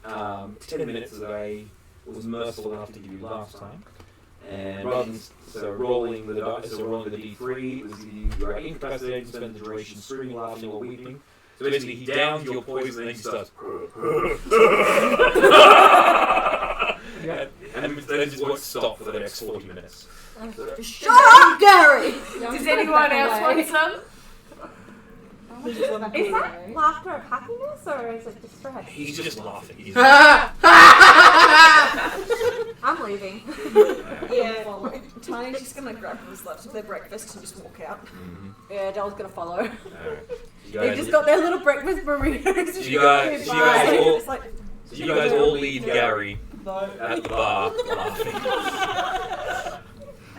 10 minutes as I was merciful enough to give you last time. And rather than rolling the D3, it was you are incapacitated and spend the duration screaming, laughing, or weeping. So basically, he downs your poison and then he starts. Yeah, and then just won't stop for the next 40 minutes.
Shut up, Gary!
Does anyone else want some?
Is that laughter of happiness or is it distress?
He's just laughing. He's
I'm leaving.
Yeah. Tiny's just gonna grab what's left of their breakfast and just walk out.
Yeah, Dell's gonna follow.
Alright.
They've just got their little breakfast burritos.
You guys all,
It's like.
you guys all leave Gary at the bar laughing.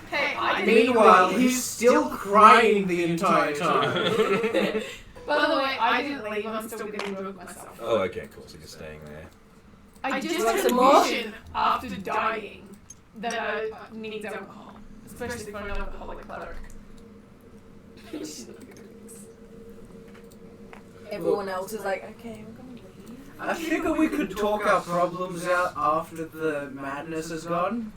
Hey, I didn't
Meanwhile, he's still crying the entire time.
By the way, I didn't leave. I'm still getting drunk myself.
Oh, okay, cool. So you're staying there.
I just
want
had
some
a
more?
vision after dying that I need alcohol, especially for an alcoholic cleric.
Everyone else is like, okay, we're gonna leave.
I figure we could talk our problems out after the madness is gone.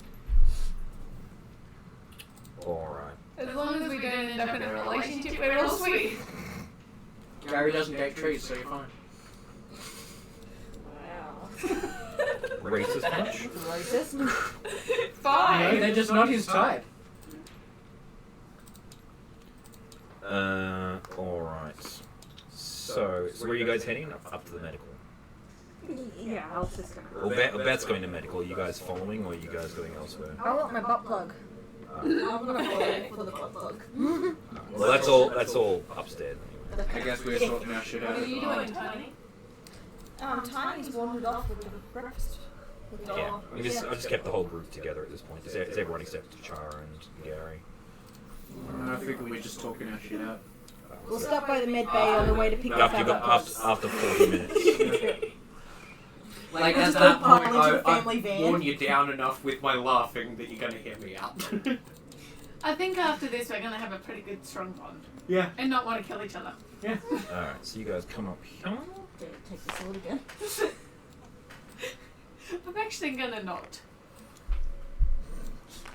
Alright.
As long as we don't end up in a relationship, we're all sweet.
Gary doesn't date trees, so you're fine.
Wow.
Racist much?
Racist?
No,
Fine.
they're just not his type.
Alright. So where are you guys heading? Up to the medical.
Yeah, I was just gonna.
Well, Bet's going to medical. Are you guys following, or are you guys going elsewhere?
I want my butt plug. I'm gonna follow for the butt plug.
Well, that's all upstairs anyway.
I guess we're sorting our shit out.
What are you doing, Tony?
Tiny's wandered off with the breakfast. With the
Yeah, I just kept the whole group together at this point. It's everyone except Chara and Gary.
I figure we're just talking our shit out.
We'll stop by the med bay on the way to pick up
After 40 minutes.
Like,
We'll
at
just
that
go pile
point,
into the
I've
family van.
worn you down enough with my laughing that you're gonna hear me out.
I think after this we're gonna have a pretty good strong bond.
Yeah.
And not want to kill each other.
Yeah.
Alright, so you guys come up here.
Take the sword again.
I'm actually gonna not.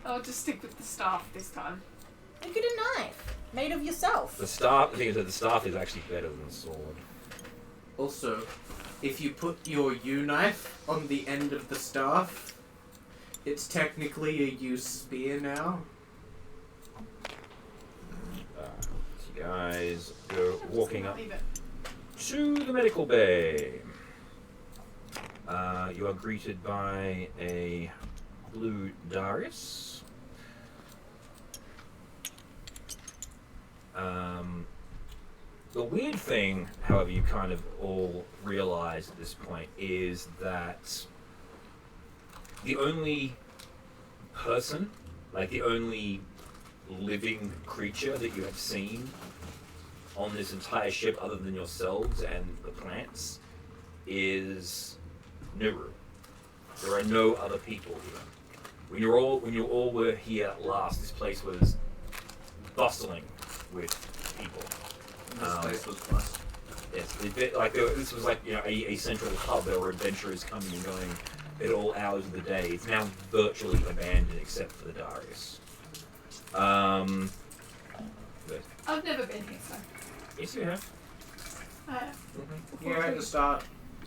I'll just stick with the staff this time.
And get a knife made of yourself.
The thing is that the staff is actually better than the sword.
Also, if you put your U-knife on the end of the staff, it's technically a U-spear now.
So you guys go walking up
Leave it.
to the medical bay. You are greeted by a blue Darius. The weird thing, however, you kind of all realize at this point is that the only person, like the only living creature that you have seen on this entire ship other than yourselves and the plants is Nuru. There are no other people here. When you all were here last, this place was bustling with people.
This place was blessed.
Yes, this was like a central hub. There were adventurers coming and going at all hours of the day. It's now virtually abandoned except for the Darius. But
I've never been here, so.
yes, you have.
I have.
Yeah, at the start,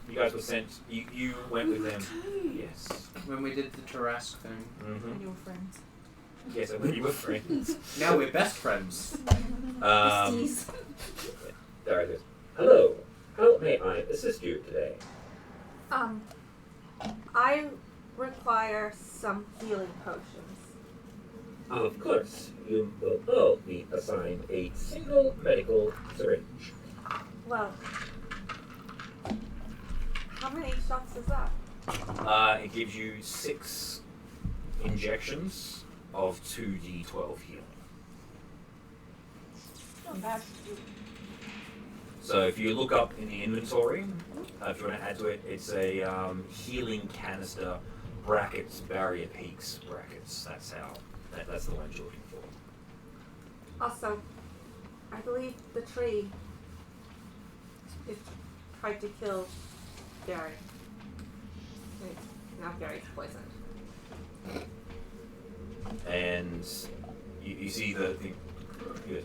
You guys were sent. You went with them. Yes.
when we did the Tarask thing.
Mm-hmm.
Your friends.
Yes, and when you were friends.
Now we're best friends.
Besties.
Darius, hello. How may I assist you today?
I require some healing potions.
Of course, you will all be assigned a single medical syringe.
Well, how many shots is that?
It gives you 6 injections of 2d12 healing.
Not bad.
So if you look up in the inventory, if you want to add to it, it's a healing canister brackets barrier peaks brackets. That's the one you're looking for.
Also, I believe the tree is tried to kill Gary. Now Gary's poisoned.
And you see the good.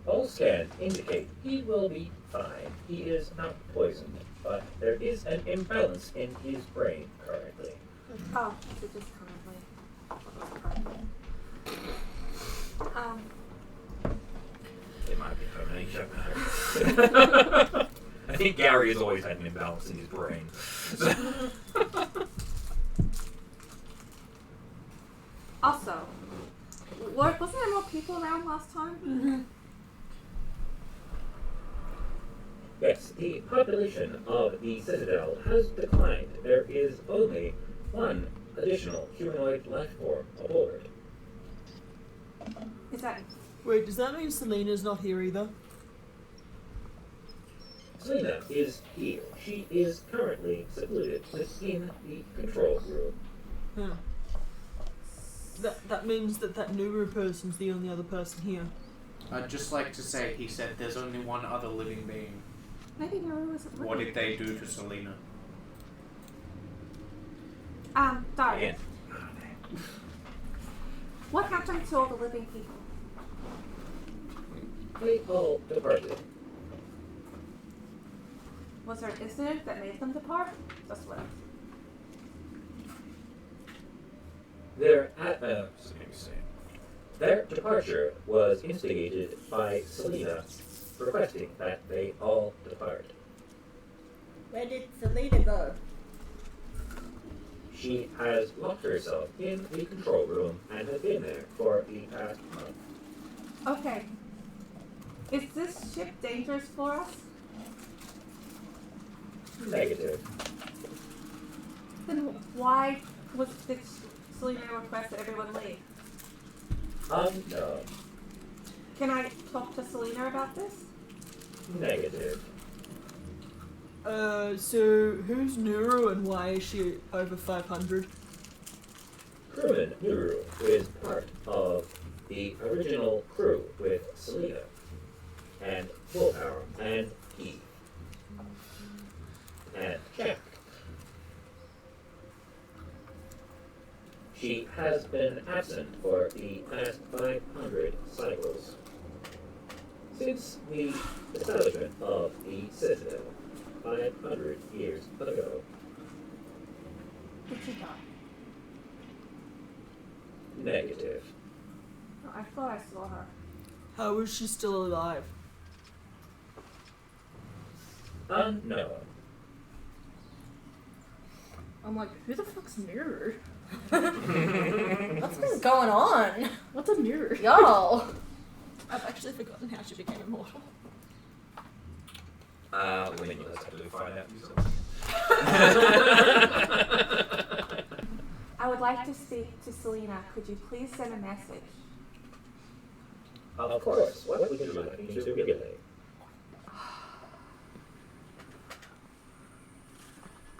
All scans indicate he will be fine. He is not poisoned, but there is an imbalance in his brain currently.
Oh, so just currently.
It might be permanent. You don't know. I think Gary has always had an imbalance in his brain.
Also, wasn't there more people around last time?
Mm-hmm.
Yes, the population of the Citadel has declined. There is only one additional humanoid life form aboard.
Is that
Wait, does that mean Selena's not here either?
Selena is here. She is currently secluded within the control room.
Huh. That means that Nuru person's the only other person here.
I'd just like to say, he said there's only one other living being.
Maybe Nuru isn't
What
living.
did they do to Selena?
Darius. What happened to all the living people?
They all departed.
Was there an incident that made them depart? Just what?
Their departure was instigated by Selena, requesting that they all depart.
Where did Selena go?
She has locked herself in the control room and has been there for the past month.
Okay. Is this ship dangerous for us?
Negative.
Then why did Selena request that everyone leave?
No.
Can I talk to Selena about this?
Negative.
So who's Nuru and why is she over 500?
Crewman Nuru is part of the original crew with Selena and Willpower and Eve and Jack. She has been absent for the past 500 cycles. Since the establishment of the Citadel 500 years ago.
Did she die?
Negative.
Oh, I thought I saw her.
How is she still alive?
Unknown.
I'm like, who the fuck's Mirror? What's been going on?
What's a mirror?
Y'all.
I've actually forgotten how she became immortal.
When you let's have to find out yourself.
I would like to speak to Selena. Could you please send a message?
Of course. What would you like me to relay?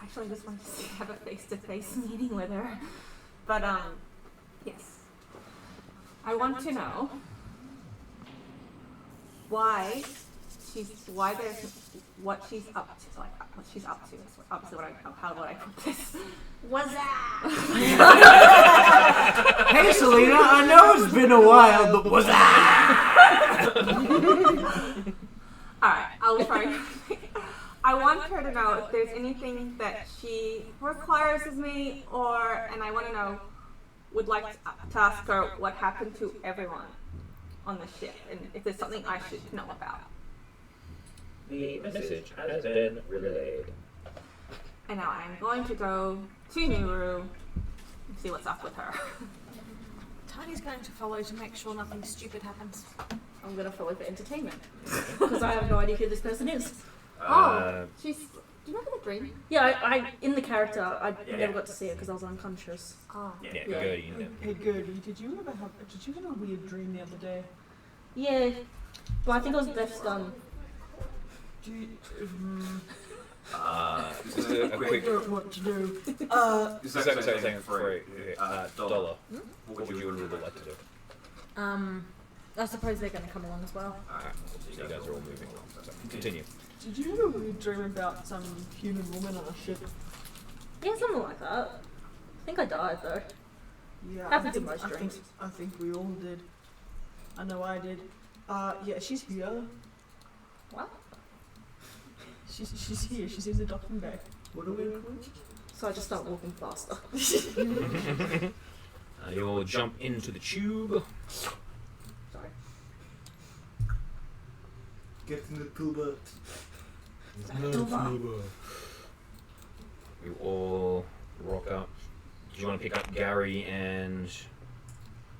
Actually, I just wanted to have a face-to-face meeting with her. But, yes. I want to know why there's what she's up to, like what she's up to. Is obviously how would I put this?
What's that?
Hey Selena, I know it's been a while, but what's that?
Alright, I'll try. I want her to know if there's anything that she requires of me, and I want to know, would like to ask her what happened to everyone on the ship, and if there's something I should know about.
The message has been relayed.
And now I'm going to go to Nuru and see what's up with her.
Tiny's going to follow to make sure nothing stupid happens.
I'm gonna follow for entertainment. Because I have no idea who this person is.
She's. Do you remember the dream?
Yeah, I in the character, I never got to see it because I was unconscious.
Oh.
Yeah, Gertie, you know.
Hey Gertie, did you have a weird dream the other day?
Yeah, but I think it was Beth's gun.
This is a quick.
What to do?
Saying for $1. What would you and Ruben like to do?
I suppose they're gonna come along as well.
Alright, so you guys are all moving along. So continue.
Did you have a weird dream about some human woman on a ship?
Yeah, something like that. I think I died though.
Yeah,
Happens in most dreams.
I think we all did. I know I did. Yeah, she's here.
What?
She's here. She's in the docking bay. What are we doing?
So I just start walking faster.
You all jump into the tube.
Sorry.
Get in the tuba.
You all rock up. Do you want to pick up Gary and...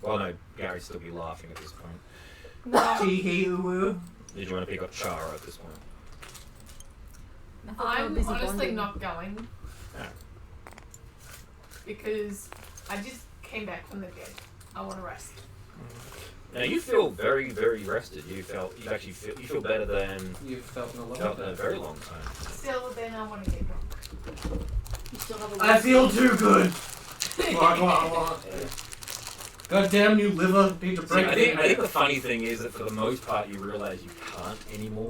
Well, no, Gary'd still be laughing at this point.
Tee hee oo.
Did you want to pick up Chara at this point?
I'm
busy
honestly
bonding.
not going.
Alright.
Because I just came back from the dead. I want to rest.
Now you feel very, very rested. You feel better than
You've felt in a long
felt in a
time.
very long time.
Still, then I want to get drunk.
You still have a
I feel too good. Wah, wah, wah. Goddamn new liver. Need to
See,
break
I
it
think,
in.
I think the funny thing is that for the most part you realise you can't anymore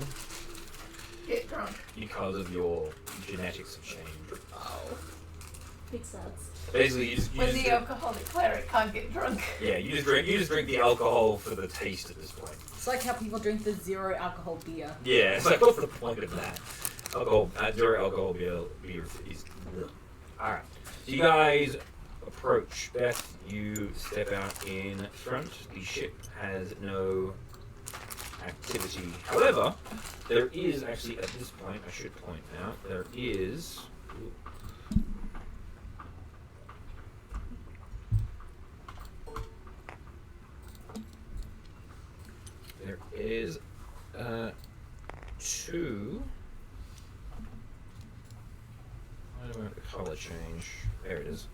Get drunk.
because of your genetics have changed.
Big suds.
Basically, you
When
just
the alcoholic cleric can't get drunk.
yeah, you just drink the alcohol for the taste at this point.
It's like how people drink the 0 alcohol beer.
Yeah, it's like what's the point of that? Zero alcohol beer is. Alright, so you guys approach. Beth, you step out in front. The ship has no activity. However, there is actually at this point, I should point out, there is. There is 2. Why do I have the color change? There it is.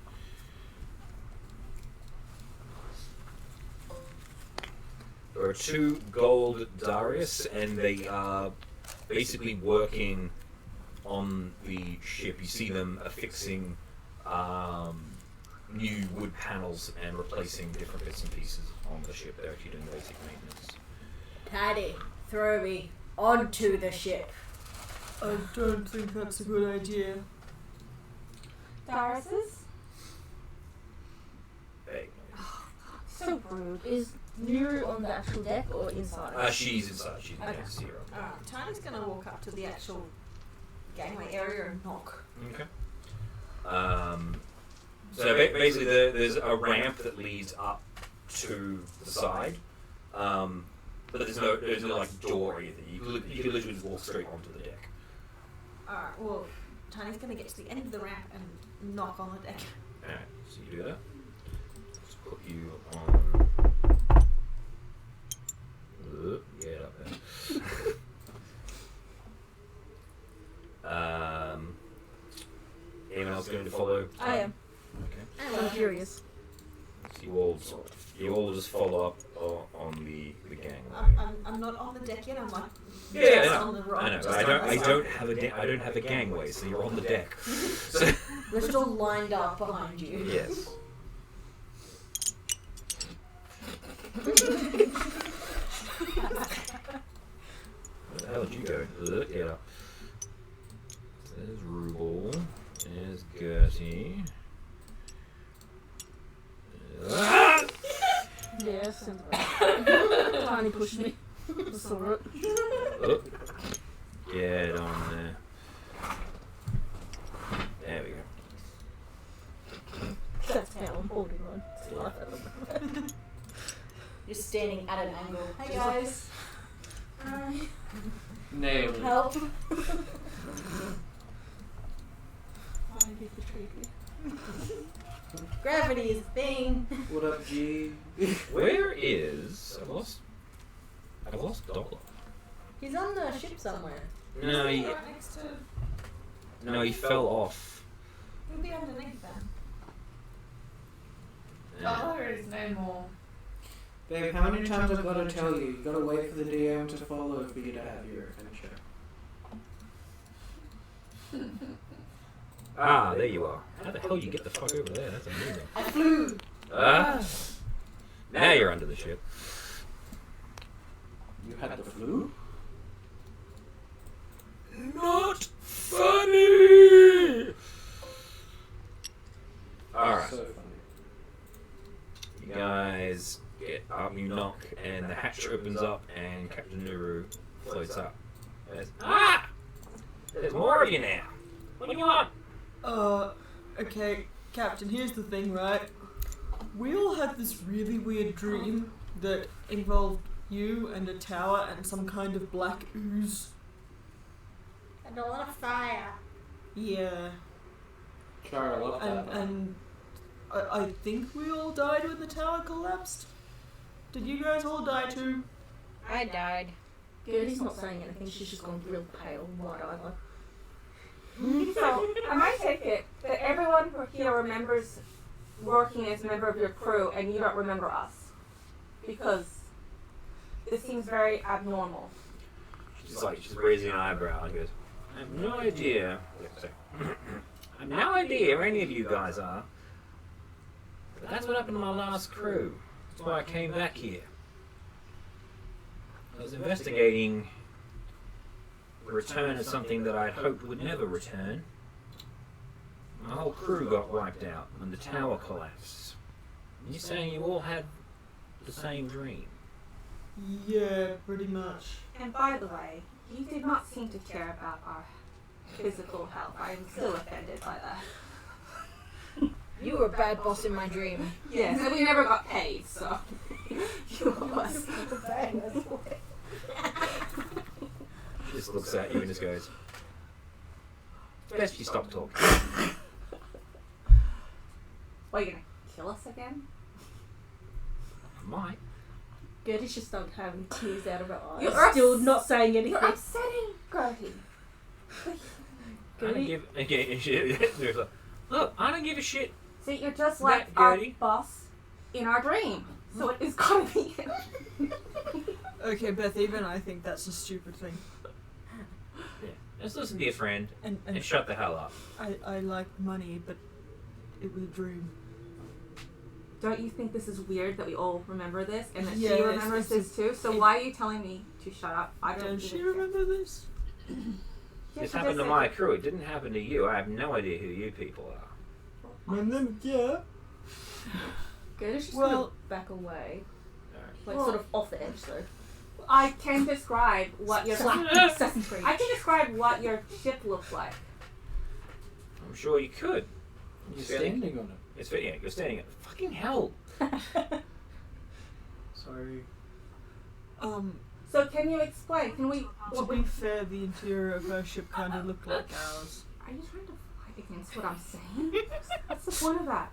There are 2 gold Darius, and they are basically working on the ship. You see them affixing new wood panels and replacing different bits and pieces on the ship. They're actually doing basic maintenance.
Daddy, throw me onto the ship.
I don't think that's a good idea.
Darius's?
Hey.
So rude. Is Nuru on the actual deck or inside?
She's inside. She's in deck 0.
Alright, Tiny's gonna walk up to the actual gangway area and knock.
Okay. So basically, there's a ramp that leads up to the side, but there's no like door or anything. You can literally just walk straight onto the deck.
Alright, well, Tiny's gonna get to the end of the ramp and knock on the deck.
Alright, so you do that. Just put you on. Get up there. Anyone else going to follow?
I am.
Okay.
I'm curious.
So you all just follow up on the gangway.
I'm not on the deck yet. I'm like
Yeah,
just
I know.
on the rock.
I know.
just
But
on the side.
I don't have a gangway, so you're on the deck. So,
We're still lined up behind you.
yes. Where the hell did you go? Yeah. There's Rubel. There's Gertie.
Yes, and Tiny pushed me. I saw it.
Oh. Get on there. There we go.
That's how I'm holding on.
You're standing at an angle.
Hey guys.
Nailed it.
Help.
Why did you betray me?
Gravity is a thing.
What up, G?
Where is... I've lost Dollar.
He's on the ship somewhere.
No, he
Right next to.
fell off.
He'll be underneath then.
Dollar is no more.
Babe, how many times I've got to tell you? You gotta wait for the DM to follow for you to have your adventure.
Ah, there you are. How the hell you get the fuck over there? That's amazing.
I flew.
Ah. Now you're under the ship.
You had the flu?
Not funny! Alright.
So funny.
You guys get up, you knock, and the hatch opens up, and Captain Nuru floats up. There's more of you now! What do you want?
Okay, Captain, here's the thing, right? We all had this really weird dream that involved you and a tower and some kind of black ooze.
And a lot of fire.
Yeah.
Sorry, I love that.
And I think we all died when the tower collapsed. Did you guys all die too?
I died. Gertie's not saying anything, she's just gone real pale and wide-eyed.
So, I might take it that everyone here remembers working as a member of your crew and you don't remember us. Because this seems very abnormal.
She's raising an eyebrow and goes, I have no idea. I have no idea where any of you guys are. But that's what happened to my last crew. That's why I came back here. I was investigating the return of something that I'd hoped would never return. My whole crew got wiped out when the tower collapsed. And you're saying you all had the same dream?
Yeah, pretty much.
And by the way, you did not seem to care about our physical health. I am still offended by that.
You were a bad boss in my dream.
Yes, and we never got paid, so you owe us.
She just looks at you and just goes, "It's best you stop talking."
What, are you gonna kill us again?
I might.
Gertie's just started having tears out of her eyes.
You're
Still not saying anything.
You're upsetting Gertie.
I don't give. Okay, look, I don't give a shit.
See, you're just
That
like our
Gertie.
boss in our dream. So it is gotta be him.
Okay, Beth, even I think that's a stupid thing.
Yeah. Just listen to your friend
And
and shut the hell up.
I like money, but it was a dream.
Don't you think this is weird that we all remember this and that
Yeah,
she remembers this too? So why are you telling me to shut up? I don't.
Does she
even care.
remember this?
Yeah,
This
she
happened
just
to
said
my
that-
crew. It didn't happen to you. I have no idea who you people are.
My name, yeah.
Gertie's just
Well-
gonna back away. Like
Well-
sort of off the edge though.
I can describe what your
Assassin's Creed.
I can describe what your ship looks like.
I'm sure you could.
You're standing on it.
It's yeah, you're standing at fucking hell.
Sorry.
So can you explain? Can we?
To be fair, the interior of her ship kind of looked like ours.
Are you trying to fight against what I'm saying? What's the point of that?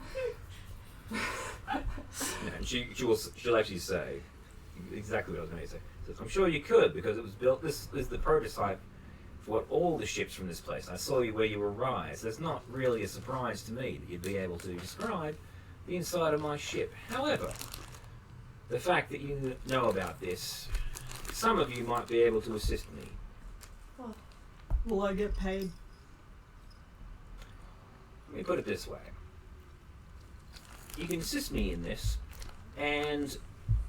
And she'll actually say exactly what I was going to say. She says, I'm sure you could because it was built. This is the prototype for what all the ships from this place. I saw you where you arrived. That's not really a surprise to me that you'd be able to describe the inside of my ship. However, the fact that you know about this, some of you might be able to assist me.
Will I get paid?
Let me put it this way. You can assist me in this, and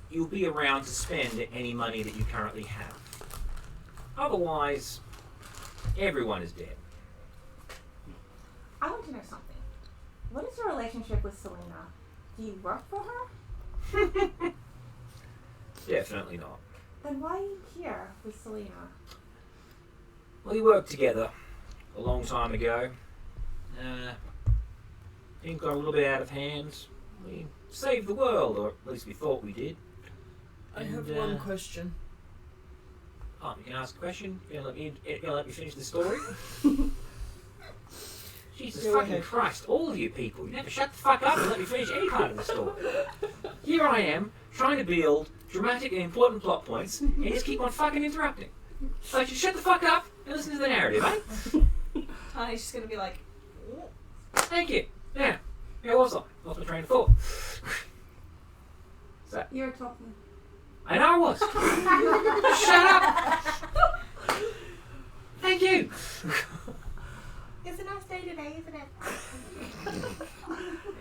you'll be around to spend any money that you currently have. Otherwise, everyone is dead.
I want to know something. What is your relationship with Selena? Do you work for her?
Definitely not.
Then why are you here with Selena?
We worked together a long time ago. Things got a little bit out of hand. We saved the world, or at least we thought we did.
I
And,
have one question.
Oh, you can ask a question? You gonna let me finish the story? Jesus
Go
fucking
ahead.
Christ, all of you people, you never shut the fuck up and let me finish any part of the story. Here I am, trying to build dramatic and important plot points, and you just keep on fucking interrupting. So just shut the fuck up and listen to the narrative, eh?
Tiny's just gonna be like,
Thank you. Now, where was I? Lost my train of thought. So,
You're talking.
I know I was. Shut up! Thank you!
It's a nice day today, isn't it?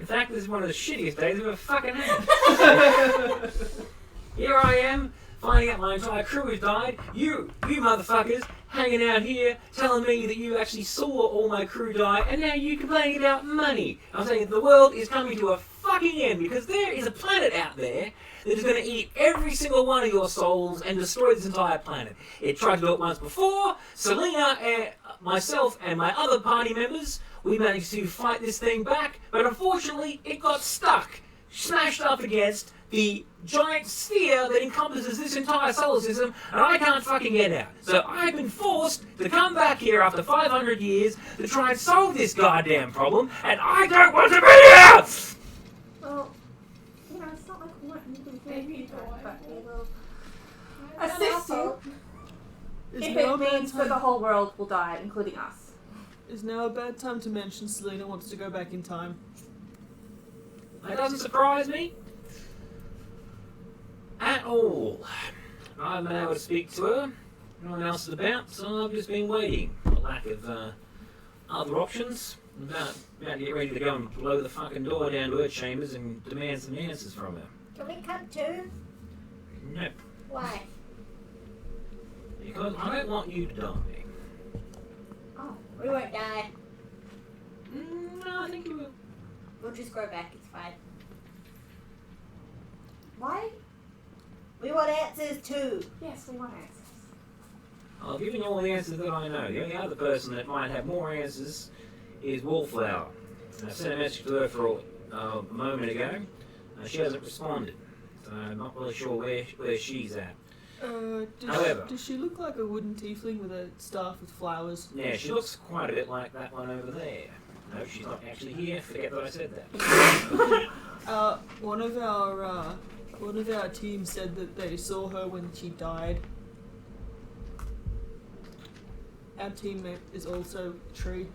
In fact, this is one of the shittiest days I've ever fucking had. Here I am, finding out my entire crew has died. You motherfuckers, hanging out here, telling me that you actually saw all my crew die, and now you complaining about money. I'm saying the world is coming to a fucking end because there is a planet out there that is going to eat every single one of your souls and destroy this entire planet. It tried to do it once before. Selena, myself, and my other party members, we managed to fight this thing back, but unfortunately, it got stuck, smashed up against the giant sphere that encompasses this entire solar system, and I can't fucking get out. So I've been forced to come back here after 500 years to try and solve this goddamn problem, and I don't want to be here!
Well, you know, it's not like we want you to be here either, but we will assist you
Is
if
now a
it
bad
means that the
time?
whole world will die, including us.
Is now a bad time to mention Selena wants to go back in time?
That doesn't surprise me at all. I haven't been able to speak to her. No one else is about, so I've just been waiting. For lack of other options. About to get ready to go and blow the fucking door down to her chambers and demand some answers from her.
Can we come too?
No,
Why?
because I don't want you to die.
Oh, we won't die.
No, I think you will.
We'll just grow back. It's fine. Why? We want answers too.
Yes, we want answers.
I've given you all the answers that I know. The only other person that might have more answers is Wallflower. I sent a message to her for a moment ago. She hasn't responded, so I'm not really sure where she's at. However,
does she look like a wooden tiefling with a staff with flowers?
Yeah, she looks quite a bit like that one over there. No, she's not actually here. Forget that I said that.
One of our team said that they saw her when she died. Our teammate is also a tree.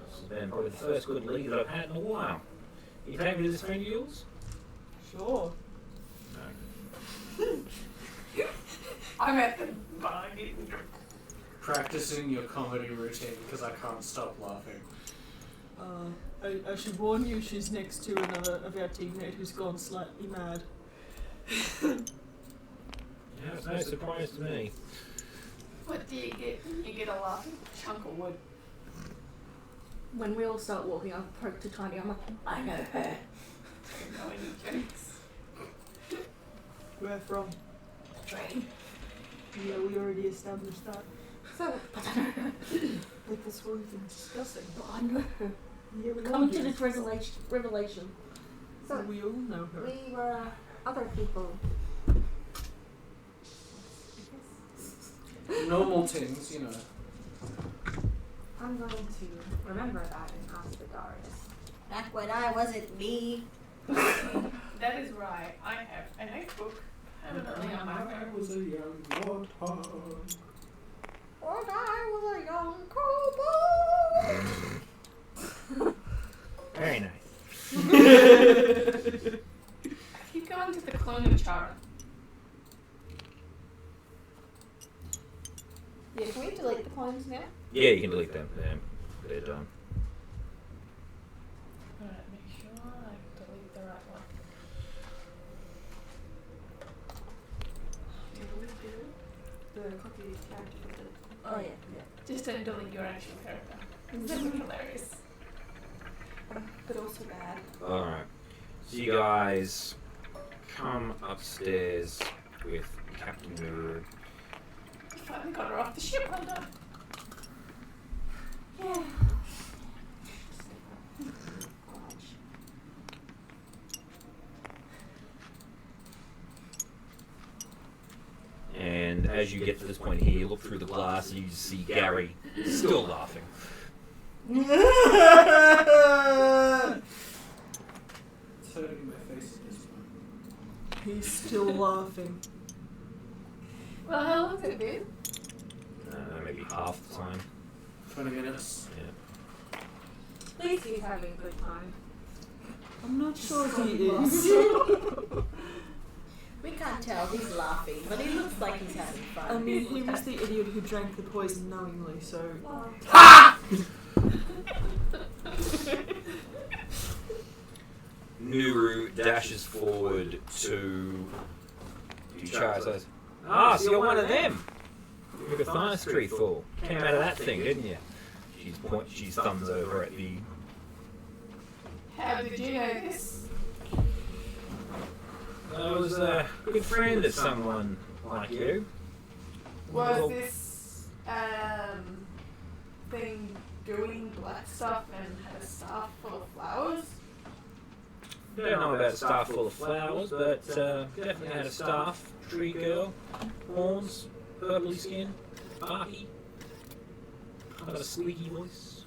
This has been probably the first good lead that I've had in a while. You take me to this friend of yours?
Sure.
I'm at the bar getting
Practicing your comedy routine because I can't stop laughing.
I should warn you, she's next to another of our teammate who's gone slightly mad.
Yeah, it's no surprise to me.
What do you get? You get a laughing chunk of wood.
When we all start walking, I'll poke to Tiny. I'm like, I know her.
Don't know any jokes.
Where from?
Train.
Yeah, we already established that.
So, but I know her.
Like this whole thing discussing.
But I know her.
Yeah, we
Come to this revelation.
So we all know her.
We were other people.
Normal things, you know.
I'm going to remember that and ask the Darius.
Back when I wasn't me.
That is right. I have a notebook permanently on my
I
phone.
was a young warthog.
When I was a young kobold.
Very nice.
Keep going to the cloning chart.
Yeah, can we delete the poems now?
Yeah, you can delete them. They're done.
Alright, make sure I delete the right one.
The copy character for the...
Oh yeah.
Just don't delete your actual character. That would be hilarious.
But also bad.
Alright. So you guys come upstairs with Captain Mirror.
You finally got her off the ship, well done.
Yeah.
And as you get to this point here, you look through the glass and you see Gary still laughing.
It's hurting my face at this point.
He's still laughing.
Well, how long's it been?
Maybe half the time.
20 minutes.
Yeah.
At least he's having a good time.
I'm not sure if he is.
We can't tell. He's laughing, but he looks like he's having fun.
I mean, he was the idiot who drank the poison knowingly, so...
Nuru dashes forward to Chara says, "Ah, so you're one of them. You took a thymus tree fall. Came out of that thing, didn't you?" She thumbs over at the...
How did you know this?
I was a good friend of someone like you.
Was this thing doing black stuff and had a staff full of flowers?
Don't know about a staff full of flowers, but definitely had a staff. Tree girl, horns, purpley skin, barky. Got a squeaky voice.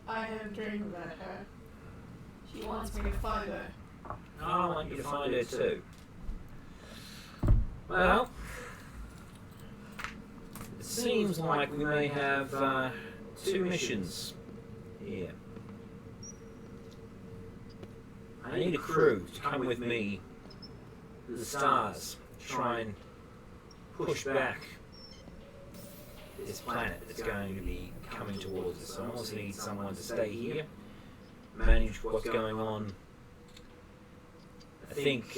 I had a dream about her. She wants me to find her.
I want you to find her too. Well, it seems like we may have two missions here. I need a crew to come with me to the stars to try and push back this planet that's going to be coming towards us. I also need someone to stay here, manage what's going on. I think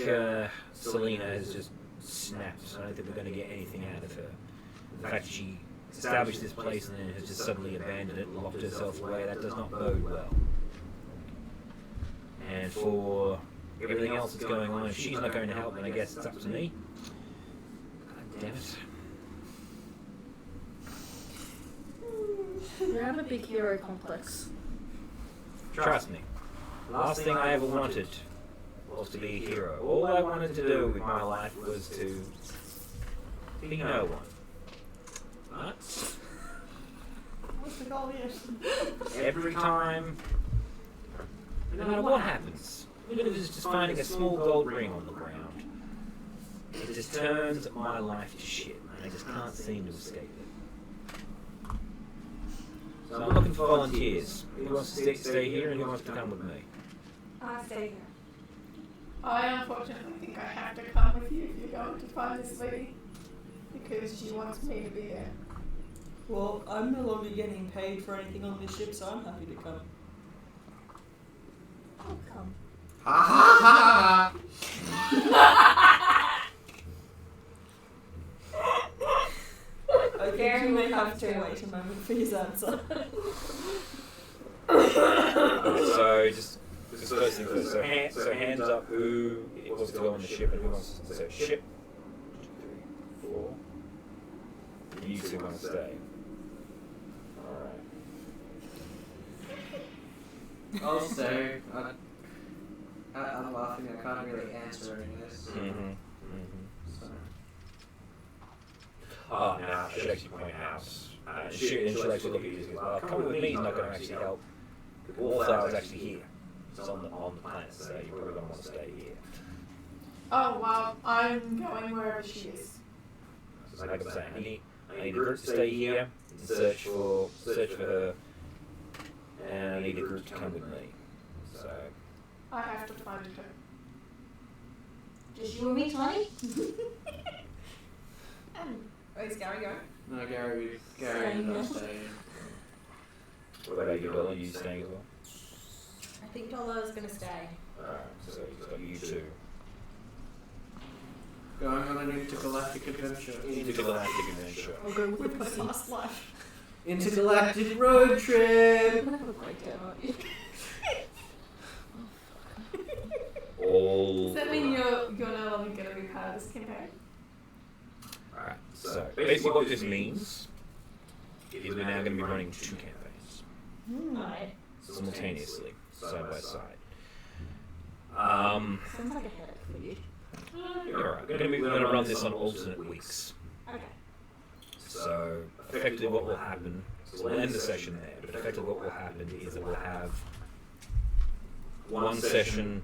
Selena has just snapped. I don't think we're going to get anything out of her. The fact that she established this place and then has just suddenly abandoned it and locked herself away, that does not bode well. And for everything else that's going on, if she's not going to help, then I guess it's up to me. God damn it.
You have a big hero complex.
Trust me. Last thing I ever wanted was to be a hero. All I wanted to do with my life was to be no one. But
What's the goal here?
every time, no matter what happens, even if it's just finding a small gold ring on the ground, it just turns my life to shit, and I just can't seem to escape it. So I'm looking for volunteers. Who wants to stay here and who wants to come with me?
I stay here.
I unfortunately think I have to come with you if you're going to find this lady. Because she wants me to be there.
Well, I'm no longer getting paid for anything on this ship, so I'm happy to come.
I'll come.
Ha ha
I think you may have to wait a moment for his answer.
So just first thing first. So hands up who wants to go on the ship and who wants to say ship. 2, 3, 4. You two want to stay. Alright.
I'll stay. I'm laughing. I can't really answer any of this. So.
Oh, now I should actually point out. She'll actually look at you and go, well, coming with me is not going to actually help. The Wallflower is actually here. It's on the planet, so you're probably going to want to stay here.
Oh, well, I'm going wherever she is.
So like I'm saying, I need a group to stay here and search for her, and I need a group to come with me. So
I have to find her.
Just you and me, Tiny?
Where's Gary going?
No, Gary
Staying
not
here.
staying.
what about you, Bella? Are you staying as well?
I think Dollar's gonna stay.
Alright, so you've got you two.
Going on an intergalactic adventure.
Intergalactic adventure.
I'll go with
My
the pussy.
past life.
Intergalactic road trip.
You're gonna have a breakdown, aren't you?
All.
Does that mean you're no longer going to be part of this campaign?
Alright, so basically what this means is we're now going to be running 2 campaigns
Alright.
simultaneously, side by side.
Sounds like a headache for you.
Alright, we're going to run this on alternate weeks.
Okay.
So effectively what will happen, so we'll end the session there, but effectively what will happen is that we'll have 1 session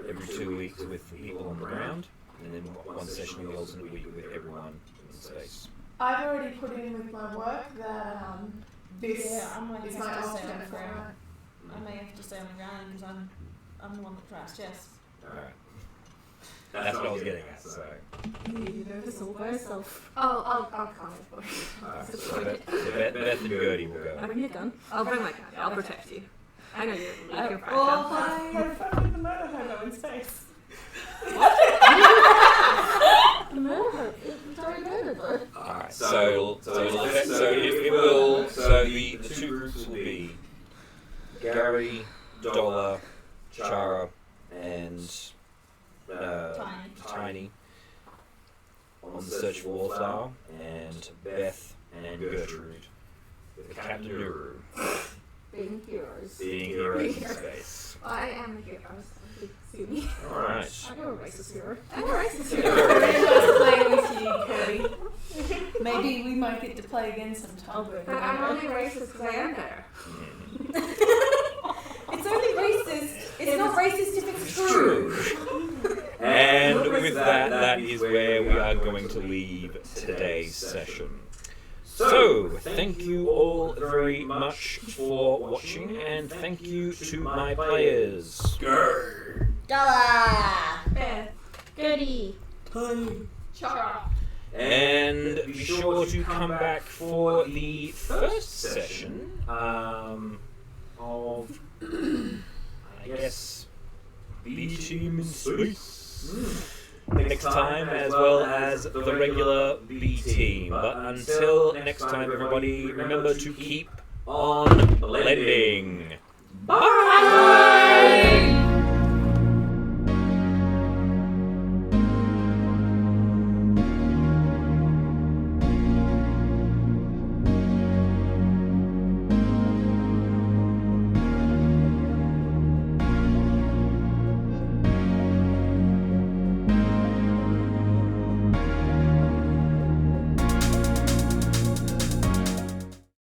every 2 weeks with people on the ground, and then 1 session in the alternate week with everyone in space.
I've already put in with my work that this
Yeah, I might
is
have
my
to stay on
alternate
the ground.
format.
I may have to stay on the ground because I'm the one that crashed. Yes.
Alright. That's what I was getting at, so.
You know this all by yourself.
I'll come with you.
Alright, so Beth and Gertie will go.
I bring your gun. I'll bring my gun. I'll protect you. I know you're a fragile.
Well, I have fun with the murder hobo in space.
The murder. It's already murdered, though.
Alright, so the 2 groups will be Gary, Dollar, Chara, and Tiny on the search for Wallflower, and Beth and Gertrude with Captain Nuru
Being heroes.
being heroes in space.
I am the hero.
See me.
Alright.
I'm a racist hero.
I'm a racist
Yeah.
hero.
Very nice playing with you, Kirby. Maybe we might get to play again sometime.
But I'm only racist because I am there.
It's only racist. It's not racist if it's true.
And with that, that is where we are going to leave today's session. So, thank you all very much for watching, and thank you to my players.
Dollar.
Beth.
Goody.
Chara.
And be sure to come back for the first session of I guess Bee Team Nice next time, as well as the regular Bee Team. But until next time, everybody, remember to keep on blending. Bye!